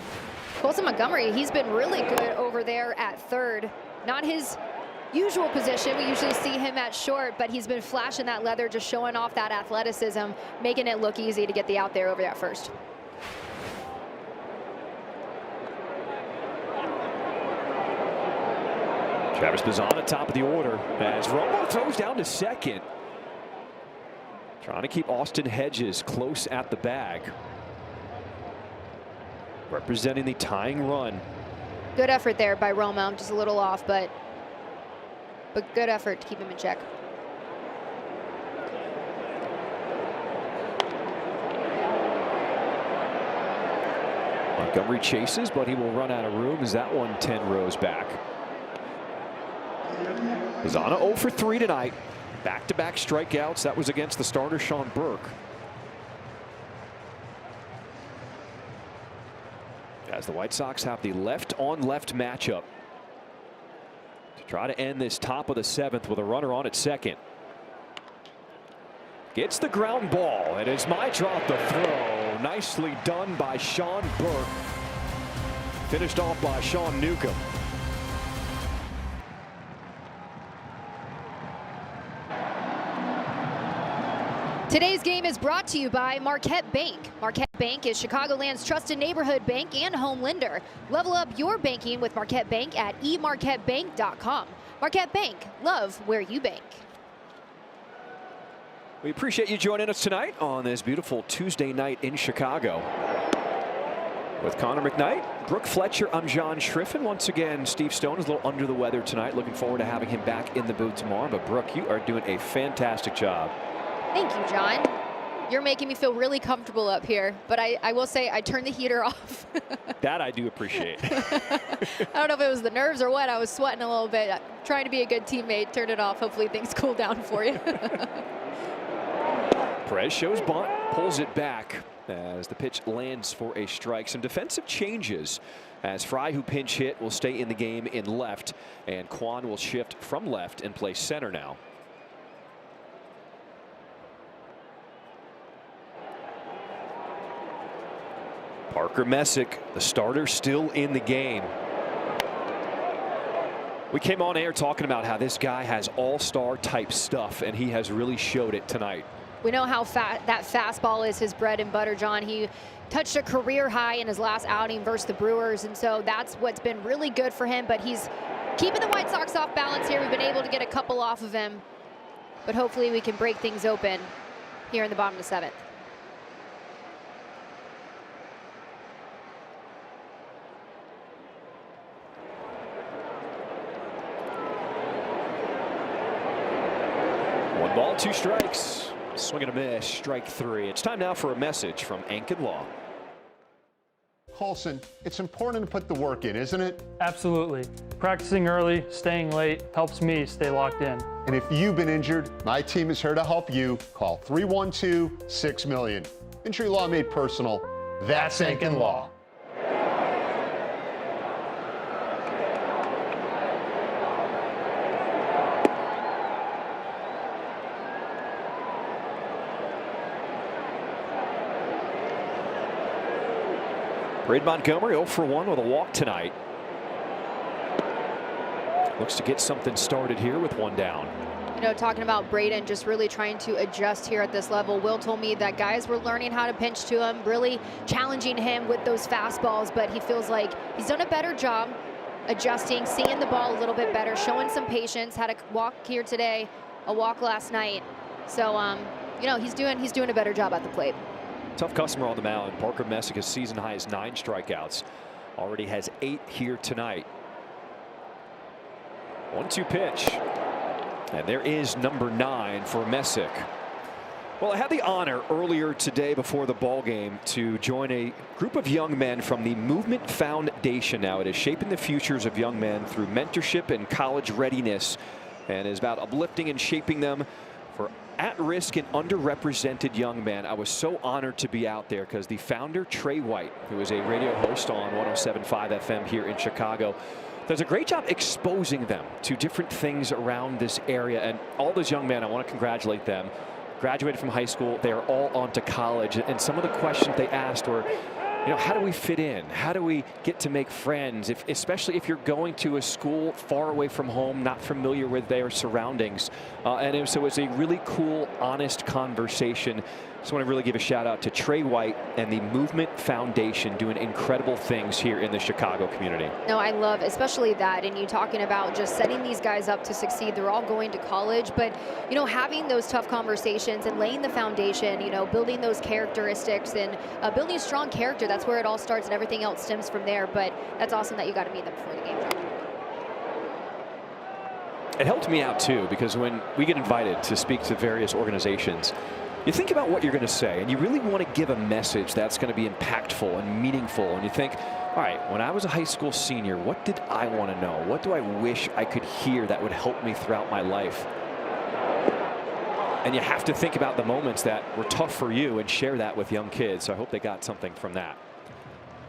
Colson Montgomery, he's been really good over there at third. Not his usual position. We usually see him at short, but he's been flashing that leather, just showing off that athleticism, making it look easy to get the out there over that first. Travis Bazan at top of the order as Romo throws down to second. Trying to keep Austin Hedges close at the bag. Representing the tying run. Good effort there by Romo, just a little off, but good effort to keep him in check. Montgomery chases, but he will run out of room as that one 10 rows back. Bazana 0 for 3 tonight. Back-to-back strikeouts. That was against the starter Sean Burke. As the White Sox have the left-on-left matchup to try to end this top of the 7th with a runner on at second. Gets the ground ball, and it's my drop the throw. Nicely done by Sean Burke. Finished off by Sean Newcomb. Today's game is brought to you by Marquette Bank. Marquette Bank is Chicagoland's trusted neighborhood bank and home lender. Level up your banking with Marquette Bank at emarquettebank.com. Marquette Bank, love where you bank. We appreciate you joining us tonight on this beautiful Tuesday night in Chicago. With Connor McKnight, Brooke Fletcher, I'm John Schriffen. Once again, Steve Stone is a little under the weather tonight. Looking forward to having him back in the booth tomorrow. But Brooke, you are doing a fantastic job. Thank you, John. You're making me feel really comfortable up here, but I will say I turned the heater off. That I do appreciate. I don't know if it was the nerves or what. I was sweating a little bit. Trying to be a good teammate. Turn it off. Hopefully things cool down for you. Perez shows bunt, pulls it back as the pitch lands for a strike. Some defensive changes as Fry, who pinch hit, will stay in the game in left, and Kwan will shift from left and play center now. Parker Messick, the starter, still in the game. We came on air talking about how this guy has all-star type stuff, and he has really showed it tonight. We know how that fastball is his bread and butter, John. He touched a career high in his last outing versus the Brewers, and so that's what's been really good for him. But he's keeping the White Sox off balance here. We've been able to get a couple off of him, but hopefully we can break things open here in the bottom of the 7th. One ball, 2 strikes. Swing and a miss, strike 3. It's time now for a message from Ankin Law. Colson, it's important to put the work in, isn't it? Absolutely. Practicing early, staying late helps me stay locked in. And if you've been injured, my team is here to help you. Call 312-6-million. Injury law made personal. That's Ankin Law. Braden Montgomery 0 for 1 with a walk tonight. Looks to get something started here with 1 down. You know, talking about Braden just really trying to adjust here at this level. Will told me that guys were learning how to pinch to him, really challenging him with those fastballs, but he feels like he's done a better job adjusting, seeing the ball a little bit better, showing some patience. Had a walk here today, a walk last night. So, you know, he's doing a better job at the plate. Tough customer on the mound. Parker Messick, his season high is 9 strikeouts. Already has 8 here tonight. 1-2 pitch. And there is number 9 for Messick. Well, I had the honor earlier today before the ball game to join a group of young men from the Movement Foundation. Now it is shaping the futures of young men through mentorship and college readiness, and is about uplifting and shaping them for at-risk and underrepresented young men. I was so honored to be out there because the founder, Trey White, who is a radio host on 107.5 FM here in Chicago, does a great job exposing them to different things around this area. And all those young men, I want to congratulate them. Graduated from high school, they are all on to college. And some of the questions they asked were, you know, how do we fit in? How do we get to make friends? Especially if you're going to a school far away from home, not familiar with their surroundings. So it was a really cool, honest conversation. Just want to really give a shout out to Trey White and the Movement Foundation doing incredible things here in the Chicago community. No, I love especially that. And you talking about just setting these guys up to succeed. They're all going to college, but, you know, having those tough conversations and laying the foundation, you know, building those characteristics and building a strong character. That's where it all starts and everything else stems from there. But that's awesome that you got to meet them before the game, John. It helped me out too, because when we get invited to speak to various organizations, you think about what you're going to say, and you really want to give a message that's going to be impactful and meaningful. And you think, all right, when I was a high school senior, what did I want to know? What do I wish I could hear that would help me throughout my life? And you have to think about the moments that were tough for you and share that with young kids. So I hope they got something from that.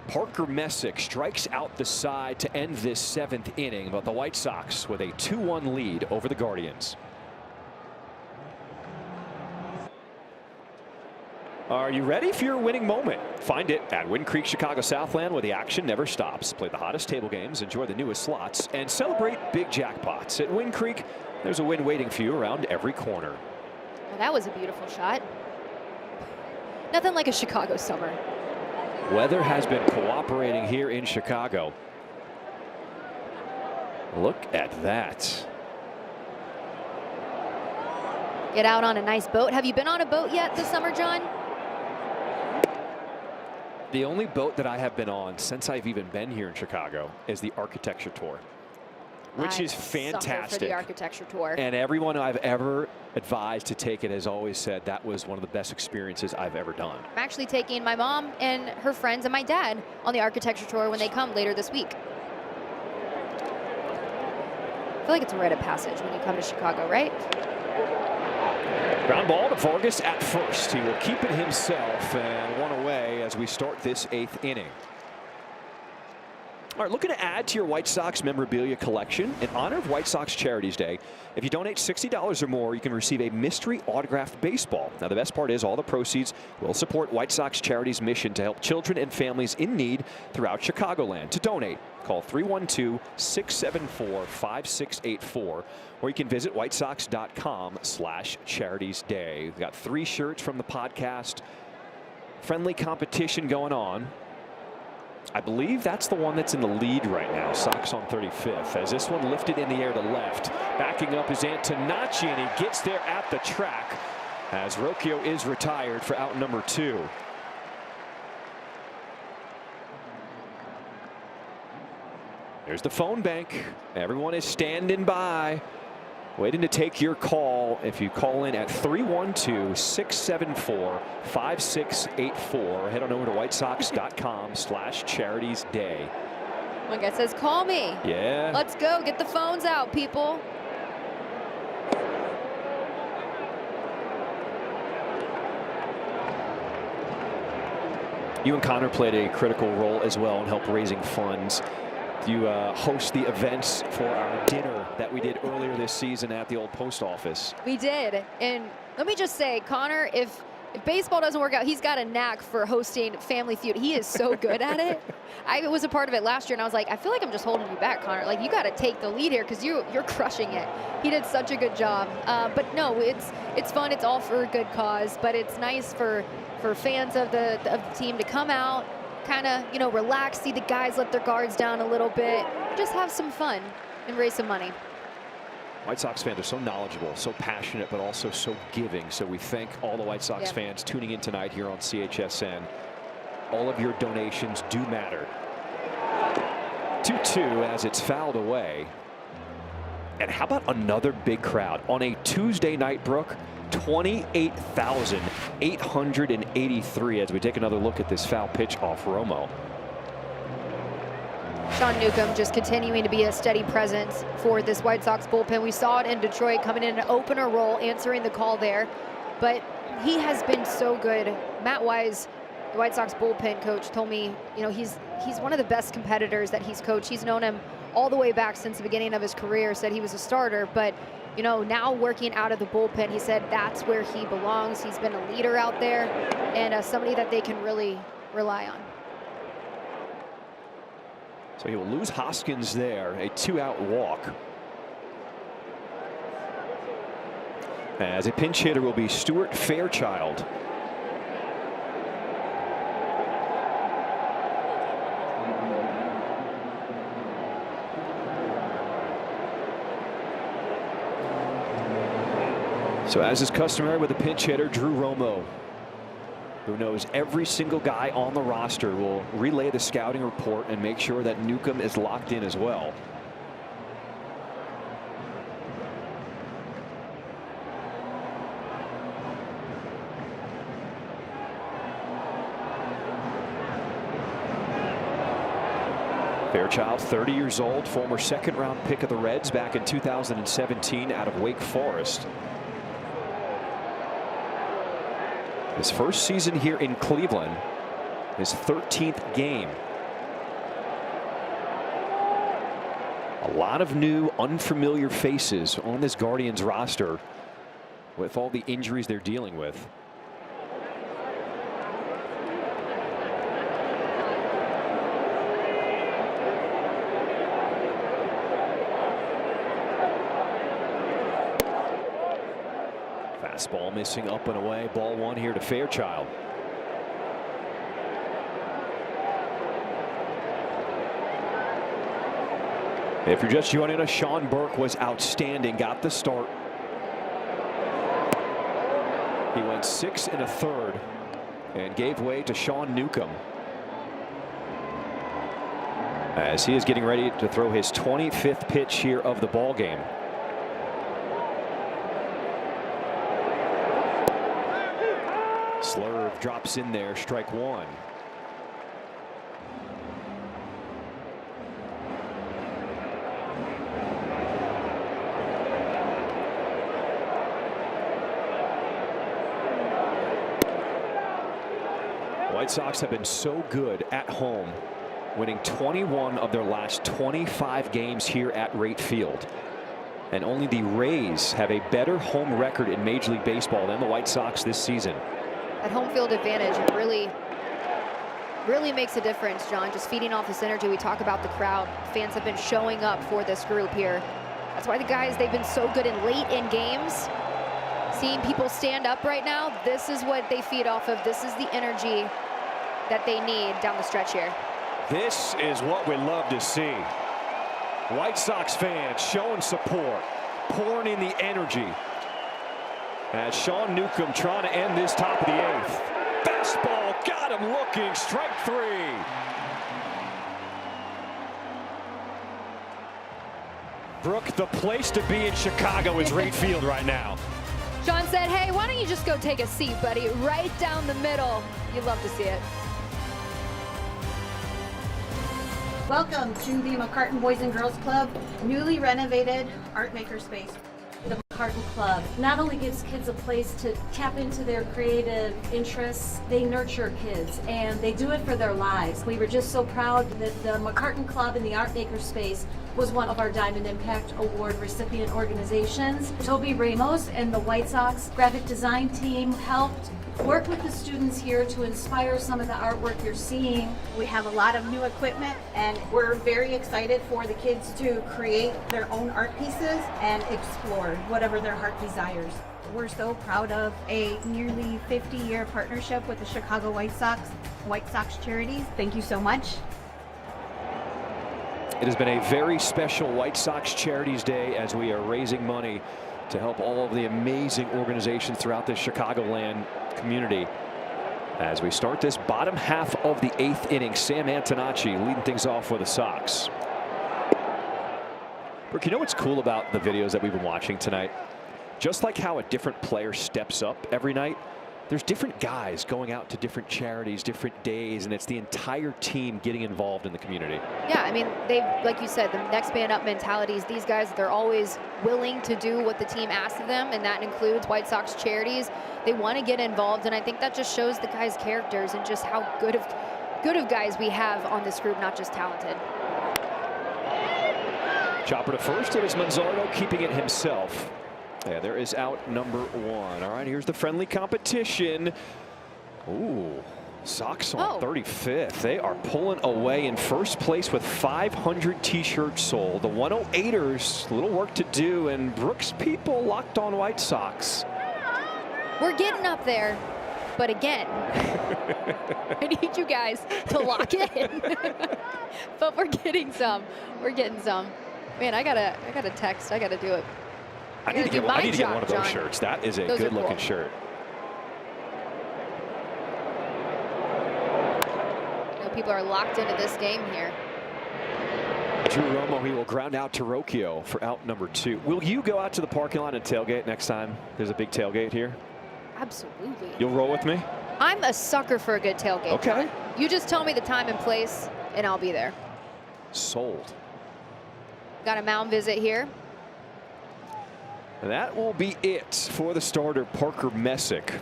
Parker Messick strikes out the side to end this 7th inning, but the White Sox with a 2-1 lead over the Guardians. Are you ready for your winning moment? Find it at Wind Creek Chicago Southland, where the action never stops. Play the hottest table games, enjoy the newest slots, and celebrate big jackpots. At Wind Creek, there's a win waiting for you around every corner. Well, that was a beautiful shot. Nothing like a Chicago summer. Weather has been cooperating here in Chicago. Look at that. Get out on a nice boat. Have you been on a boat yet this summer, John? The only boat that I have been on since I've even been here in Chicago is the architecture tour, which is fantastic. For the architecture tour. And everyone I've ever advised to take it has always said that was one of the best experiences I've ever done. I'm actually taking my mom and her friends and my dad on the architecture tour when they come later this week. I feel like it's a rite of passage when you come to Chicago, right? Ground ball to Vargas at first. He will keep it himself, and 1 away as we start this 8th inning. All right, looking to add to your White Sox memorabilia collection in honor of White Sox Charities Day. If you donate $60 or more, you can receive a mystery autographed baseball. Now, the best part is all the proceeds will support White Sox Charities' mission to help children and families in need throughout Chicagoland. To donate, call 312-674-5684, or you can visit whitesox.com/charitiesday. We've got 3 shirts from the podcast. Friendly competition going on. I believe that's the one that's in the lead right now. Sox on 35th. As this one lifted in the air to left. Backing up is Antonacci, and he gets there at the track as Rocchio is retired for out number 2. There's the phone bank. Everyone is standing by, waiting to take your call. If you call in at 312-674-5684, head on over to whitesox.com/charitiesday. One guy says, call me. Yeah. Let's go. Get the phones out, people. You and Connor played a critical role as well in help raising funds. You host the events for our dinner that we did earlier this season at the old post office. We did. And let me just say, Connor, if baseball doesn't work out, he's got a knack for hosting Family Feud. He is so good at it. I was a part of it last year, and I was like, I feel like I'm just holding you back, Connor. Like, you got to take the lead here because you're crushing it. He did such a good job. But no, it's fun. It's all for a good cause. But it's nice for fans of the team to come out, kind of, relax, see the guys let their guards down a little bit, just have some fun and raise some money. White Sox fans are so knowledgeable, so passionate, but also so giving. So we thank all the White Sox fans tuning in tonight here on CHSN. All of your donations do matter. 2-2 as it's fouled away. And how about another big crowd on a Tuesday night, Brooke? 28,883 as we take another look at this foul pitch off Romo. Sean Newcomb just continuing to be a steady presence for this White Sox bullpen. We saw it in Detroit, coming in an opener role, answering the call there. But he has been so good. Matt Wise, the White Sox bullpen coach, told me, he's one of the best competitors that he's coached. He's known him all the way back since the beginning of his career, said he was a starter, but now working out of the bullpen, he said that's where he belongs. He's been a leader out there and somebody that they can really rely on. So he will lose Hoskins there, a 2-out walk. As a pinch hitter will be Stuart Fairchild. So as is customary with a pinch hitter, Drew Romo, who knows every single guy on the roster, will relay the scouting report and make sure that Newcomb is locked in as well. Fairchild, 30 years old, former second-round pick of the Reds back in 2017 out of Wake Forest. His first season here in Cleveland, his 13th game. A lot of new, unfamiliar faces on this Guardians roster with all the injuries they're dealing with. Fastball missing up and away. Ball 1 here to Fairchild. If you're just joining us, Sean Burke was outstanding. Got the start. He went 6 1/3 and gave way to Sean Newcomb as he is getting ready to throw his 25th pitch here of the ball game. Slurve drops in there, strike 1. White Sox have been so good at home winning 21 of their last 25 games here at Rate Field. And only the Rays have a better home record in Major League Baseball than the White Sox this season. That home field advantage, it really makes a difference, John. Just feeding off this energy. We talk about the crowd. Fans have been showing up for this group here. That's why the guys, they've been so good in late in games. Seeing people stand up right now, this is what they feed off of. This is the energy that they need down the stretch here. This is what we love to see. White Sox fans showing support, pouring in the energy. As Sean Newcomb trying to end this top of the 8th. Fastball, got him looking, strike 3. Brooke, the place to be in Chicago is Rate Field right now. Sean said, hey, why don't you just go take a seat, buddy? Right down the middle. You'd love to see it. Welcome to the McCartan Boys and Girls Club, newly renovated art maker space. The McCartan Club not only gives kids a place to tap into their creative interests, they nurture kids and they do it for their lives. We were just so proud that the McCartan Club in the art maker space was one of our Diamond Impact Award recipient organizations. Toby Ramos and the White Sox graphic design team helped work with the students here to inspire some of the artwork you're seeing. We have a lot of new equipment and we're very excited for the kids to create their own art pieces and explore whatever their heart desires. We're so proud of a nearly 50-year partnership with the Chicago White Sox Charities. Thank you so much. It has been a very special White Sox Charities Day as we are raising money to help all of the amazing organizations throughout the Chicagoland community. As we start this bottom half of the 8th inning, Sam Antonacci leading things off for the Sox. Brooke, you know what's cool about the videos that we've been watching tonight? Just like how a different player steps up every night, there's different guys going out to different charities, different days, and it's the entire team getting involved in the community. Yeah, I mean, they've, like you said, the next man up mentalities. These guys, they're always willing to do what the team asks of them, and that includes White Sox Charities. They want to get involved, and I think that just shows the guys' characters and just how good of guys we have on this group, not just talented. Chopper to first, it is Manzardo keeping it himself. Yeah, there is out number 1. All right, here's the friendly competition. Ooh, Sox on 35th. They are pulling away in first place with 500 t-shirts sold. The 108ers, a little work to do, and Brooks people locked on White Sox. We're getting up there, but again, I need you guys to lock in. But we're getting some. We're getting some. Man, I gotta text. I gotta do it. I need to get one of those shirts. That is a good-looking shirt. You know, people are locked into this game here. Drew Romo, he will ground out to Rocchio for out number 2. Will you go out to the parking lot and tailgate next time there's a big tailgate here? Absolutely. You'll roll with me? I'm a sucker for a good tailgate. Okay. You just tell me the time and place, and I'll be there. Sold. Got a mound visit here. That will be it for the starter, Parker Messick.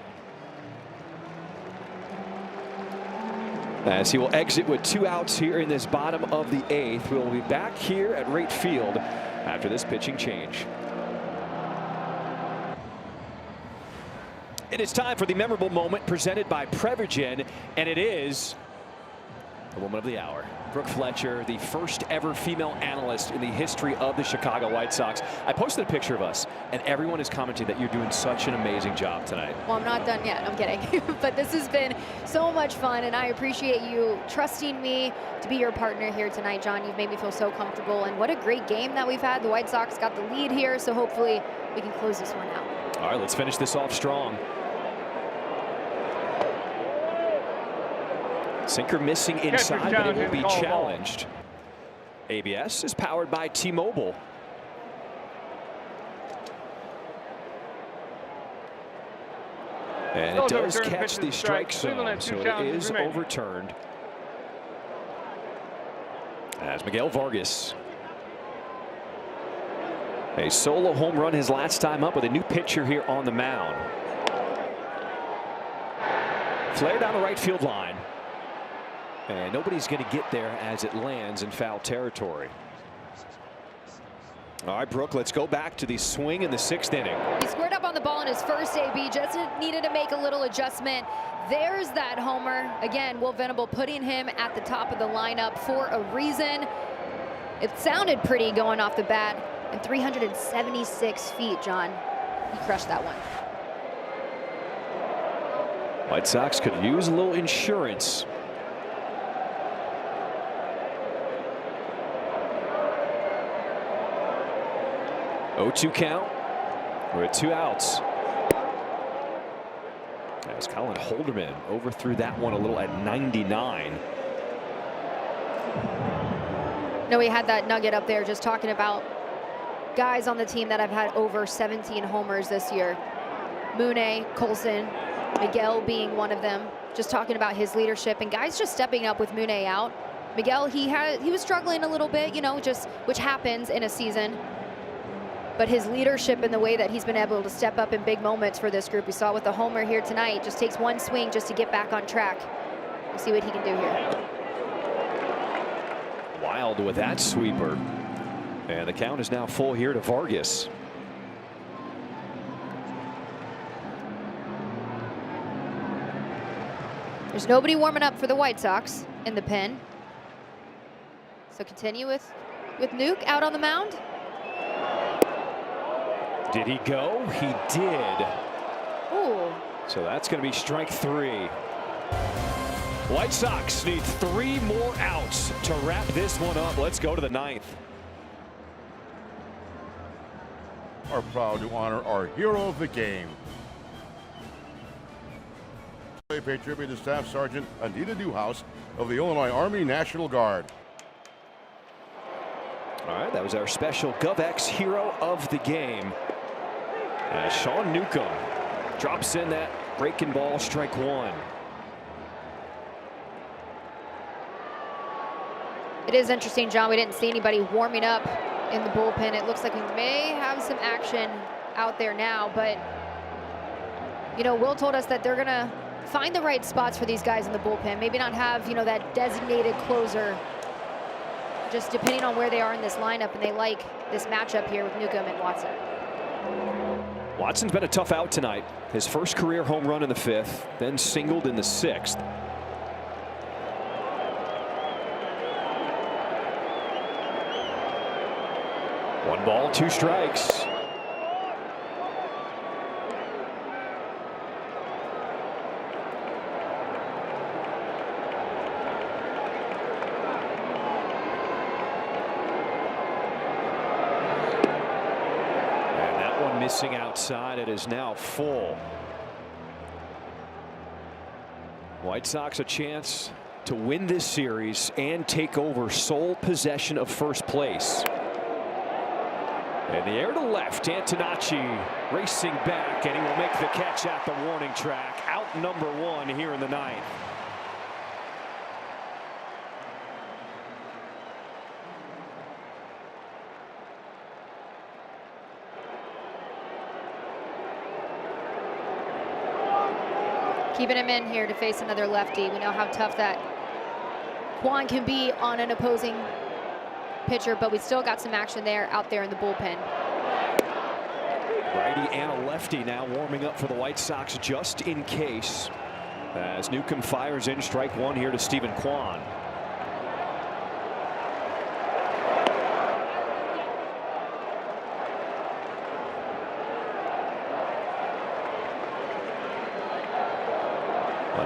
As he will exit with 2 outs here in this bottom of the 8th. We'll be back here at Rate Field after this pitching change. It is time for the memorable moment presented by Prevagen, and it is the woman of the hour. Brooke Fletcher, the first ever female analyst in the history of the Chicago White Sox. I posted a picture of us, and everyone is commenting that you're doing such an amazing job tonight. Well, I'm not done yet. I'm kidding. But this has been so much fun, and I appreciate you trusting me to be your partner here tonight, John. You've made me feel so comfortable, and what a great game that we've had. The White Sox got the lead here, so hopefully we can close this one out. All right, let's finish this off strong. Sinker missing inside, but it will be challenged. ABS is powered by T-Mobile. And it does catch the strike zone, so it is overturned. As Miguel Vargas. A solo home run his last time up with a new pitcher here on the mound. Flare down the right field line. And nobody's going to get there as it lands in foul territory. All right, Brooke, let's go back to the swing in the 6th inning. He squared up on the ball in his first AB, just needed to make a little adjustment. There's that homer. Again, Will Venable putting him at the top of the lineup for a reason. It sounded pretty going off the bat. And 376 feet, John. He crushed that one. White Sox could use a little insurance. Oh, 2 count. We're at 2 outs. As Colin Holderman overthrew that one a little at 99. No, we had that nugget up there just talking about guys on the team that have had over 17 homers this year. Mooney, Colson, Miguel being one of them. Just talking about his leadership and guys just stepping up with Mooney out. Miguel, he was struggling a little bit, you know, just which happens in a season. But his leadership and the way that he's been able to step up in big moments for this group, we saw with the homer here tonight, just takes one swing just to get back on track. We'll see what he can do here. Wild with that sweeper. And the count is now full here to Vargas. There's nobody warming up for the White Sox in the pen. So continue with Nuke out on the mound. Did he go? He did. Ooh. So that's going to be strike 3. White Sox need 3 more outs to wrap this one up. Let's go to the 9th. Are proud to honor our hero of the game. I pay tribute to Staff Sergeant Anita Newhouse of the Illinois Army National Guard. All right, that was our special GovX hero of the game. Sean Newcomb drops in that breaking ball, strike 1. It is interesting, John. We didn't see anybody warming up in the bullpen. It looks like we may have some action out there now, but you know, Will told us that they're gonna find the right spots for these guys in the bullpen. Maybe not have, you know, that designated closer, just depending on where they are in this lineup, and they like this matchup here with Newcomb and Watson. Watson's been a tough out tonight. His first career home run in the 5th, then singled in the 6th. One ball, 2 strikes. Missing outside. It is now full. White Sox a chance to win this series and take over sole possession of first place. In the air to left, Antonacci racing back, and he will make the catch at the warning track. Out number 1 here in the 9th. Keeping him in here to face another lefty. We know how tough that Quan can be on an opposing pitcher, but we still got some action there out there in the bullpen. Righty and a lefty now warming up for the White Sox just in case. As Newcomb fires in, strike 1 here to Stephen Kwan.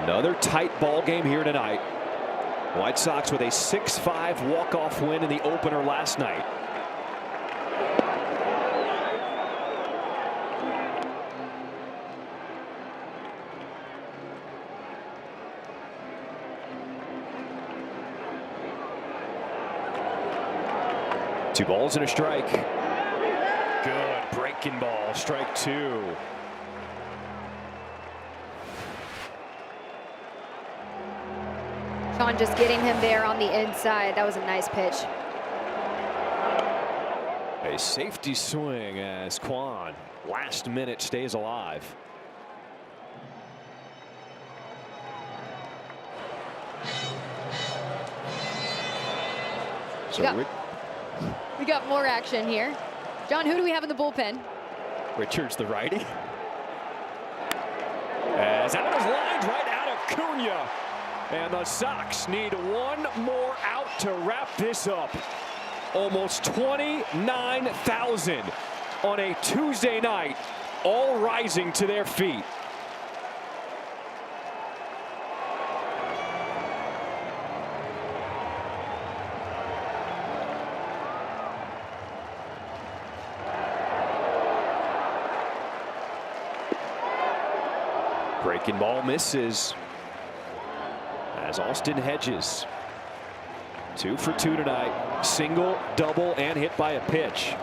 Another tight ball game here tonight. White Sox with a 6-5 walk-off win in the opener last night. Two balls and a strike. Good breaking ball, strike 2. Sean just getting him there on the inside. That was a nice pitch. A safety swing as Kwan last minute stays alive. So we got more action here. John, who do we have in the bullpen? Richards, the righty. As out of his lines, right out of Cunha. And the Sox need one more out to wrap this up. Almost 29,000 on a Tuesday night, all rising to their feet. Breaking ball misses as Austin Hedges 2 for 2 tonight. Single, double, and hit by a pitch.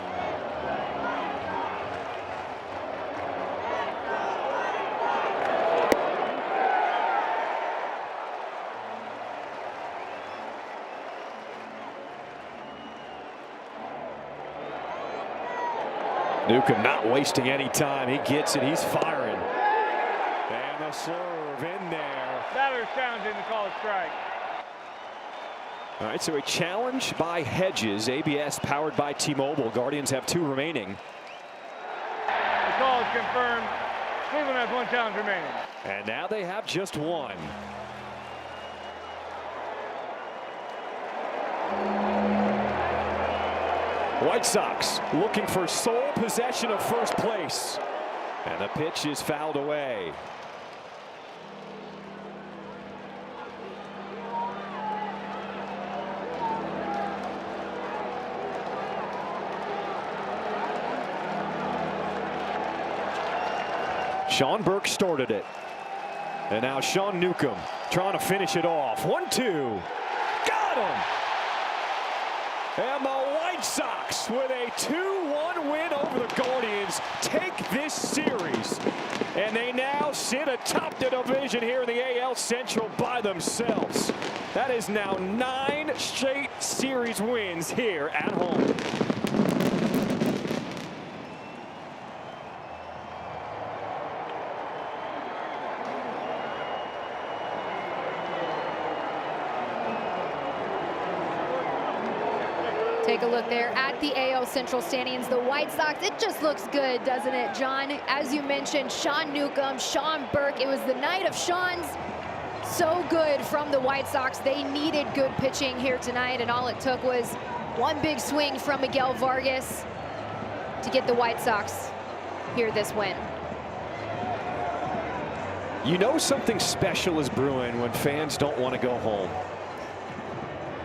Newcomb not wasting any time. He gets it. He's firing. And the serve in there. Batter's challenging to call a strike. All right, so a challenge by Hedges. ABS powered by T-Mobile. Guardians have 2 remaining. The call is confirmed. Cleveland has 1 challenge remaining. And now they have just 1. White Sox looking for sole possession of first place. And the pitch is fouled away. Sean Burke started it. And now Sean Newcomb trying to finish it off. 1-2. Got him! And the White Sox, with a 2-1 win over the Guardians, take this series. And they now sit atop the division here in the AL Central by themselves. That is now 9 straight series wins here at home. Take a look there at the AL Central standings. The White Sox, it just looks good, doesn't it, John? As you mentioned, Sean Newcomb, Sean Burke. It was the night of Sean's. So good from the White Sox. They needed good pitching here tonight, and all it took was one big swing from Miguel Vargas to get the White Sox here this win. You know something special is brewing when fans don't want to go home.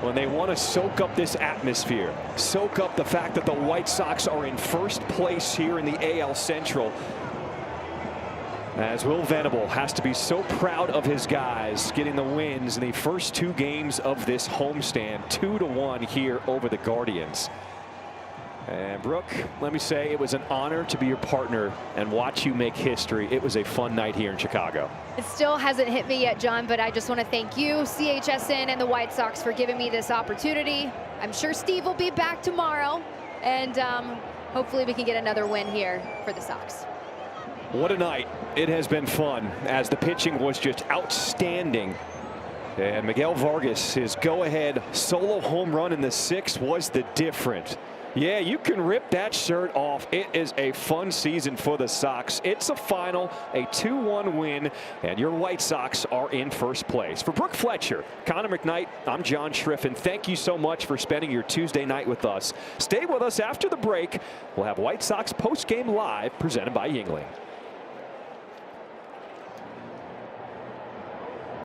When they want to soak up this atmosphere, soak up the fact that the White Sox are in first place here in the AL Central. As Will Venable has to be so proud of his guys getting the wins in the first 2 games of this homestand, 2-1 here over the Guardians. And Brooke, let me say it was an honor to be your partner and watch you make history. It was a fun night here in Chicago. It still hasn't hit me yet, John, but I just want to thank you, CHSN, and the White Sox for giving me this opportunity. I'm sure Steve will be back tomorrow, and hopefully we can get another win here for the Sox. What a night. It has been fun as the pitching was just outstanding. And Miguel Vargas, his go-ahead solo home run in the 6th was the difference. Yeah, you can rip that shirt off. It is a fun season for the Sox. It's a final, a 2-1 win, and your White Sox are in first place. For Brooke Fletcher, Connor McKnight, I'm John Schriffen. Thank you so much for spending your Tuesday night with us. Stay with us after the break. We'll have White Sox post-game live presented by Yingling.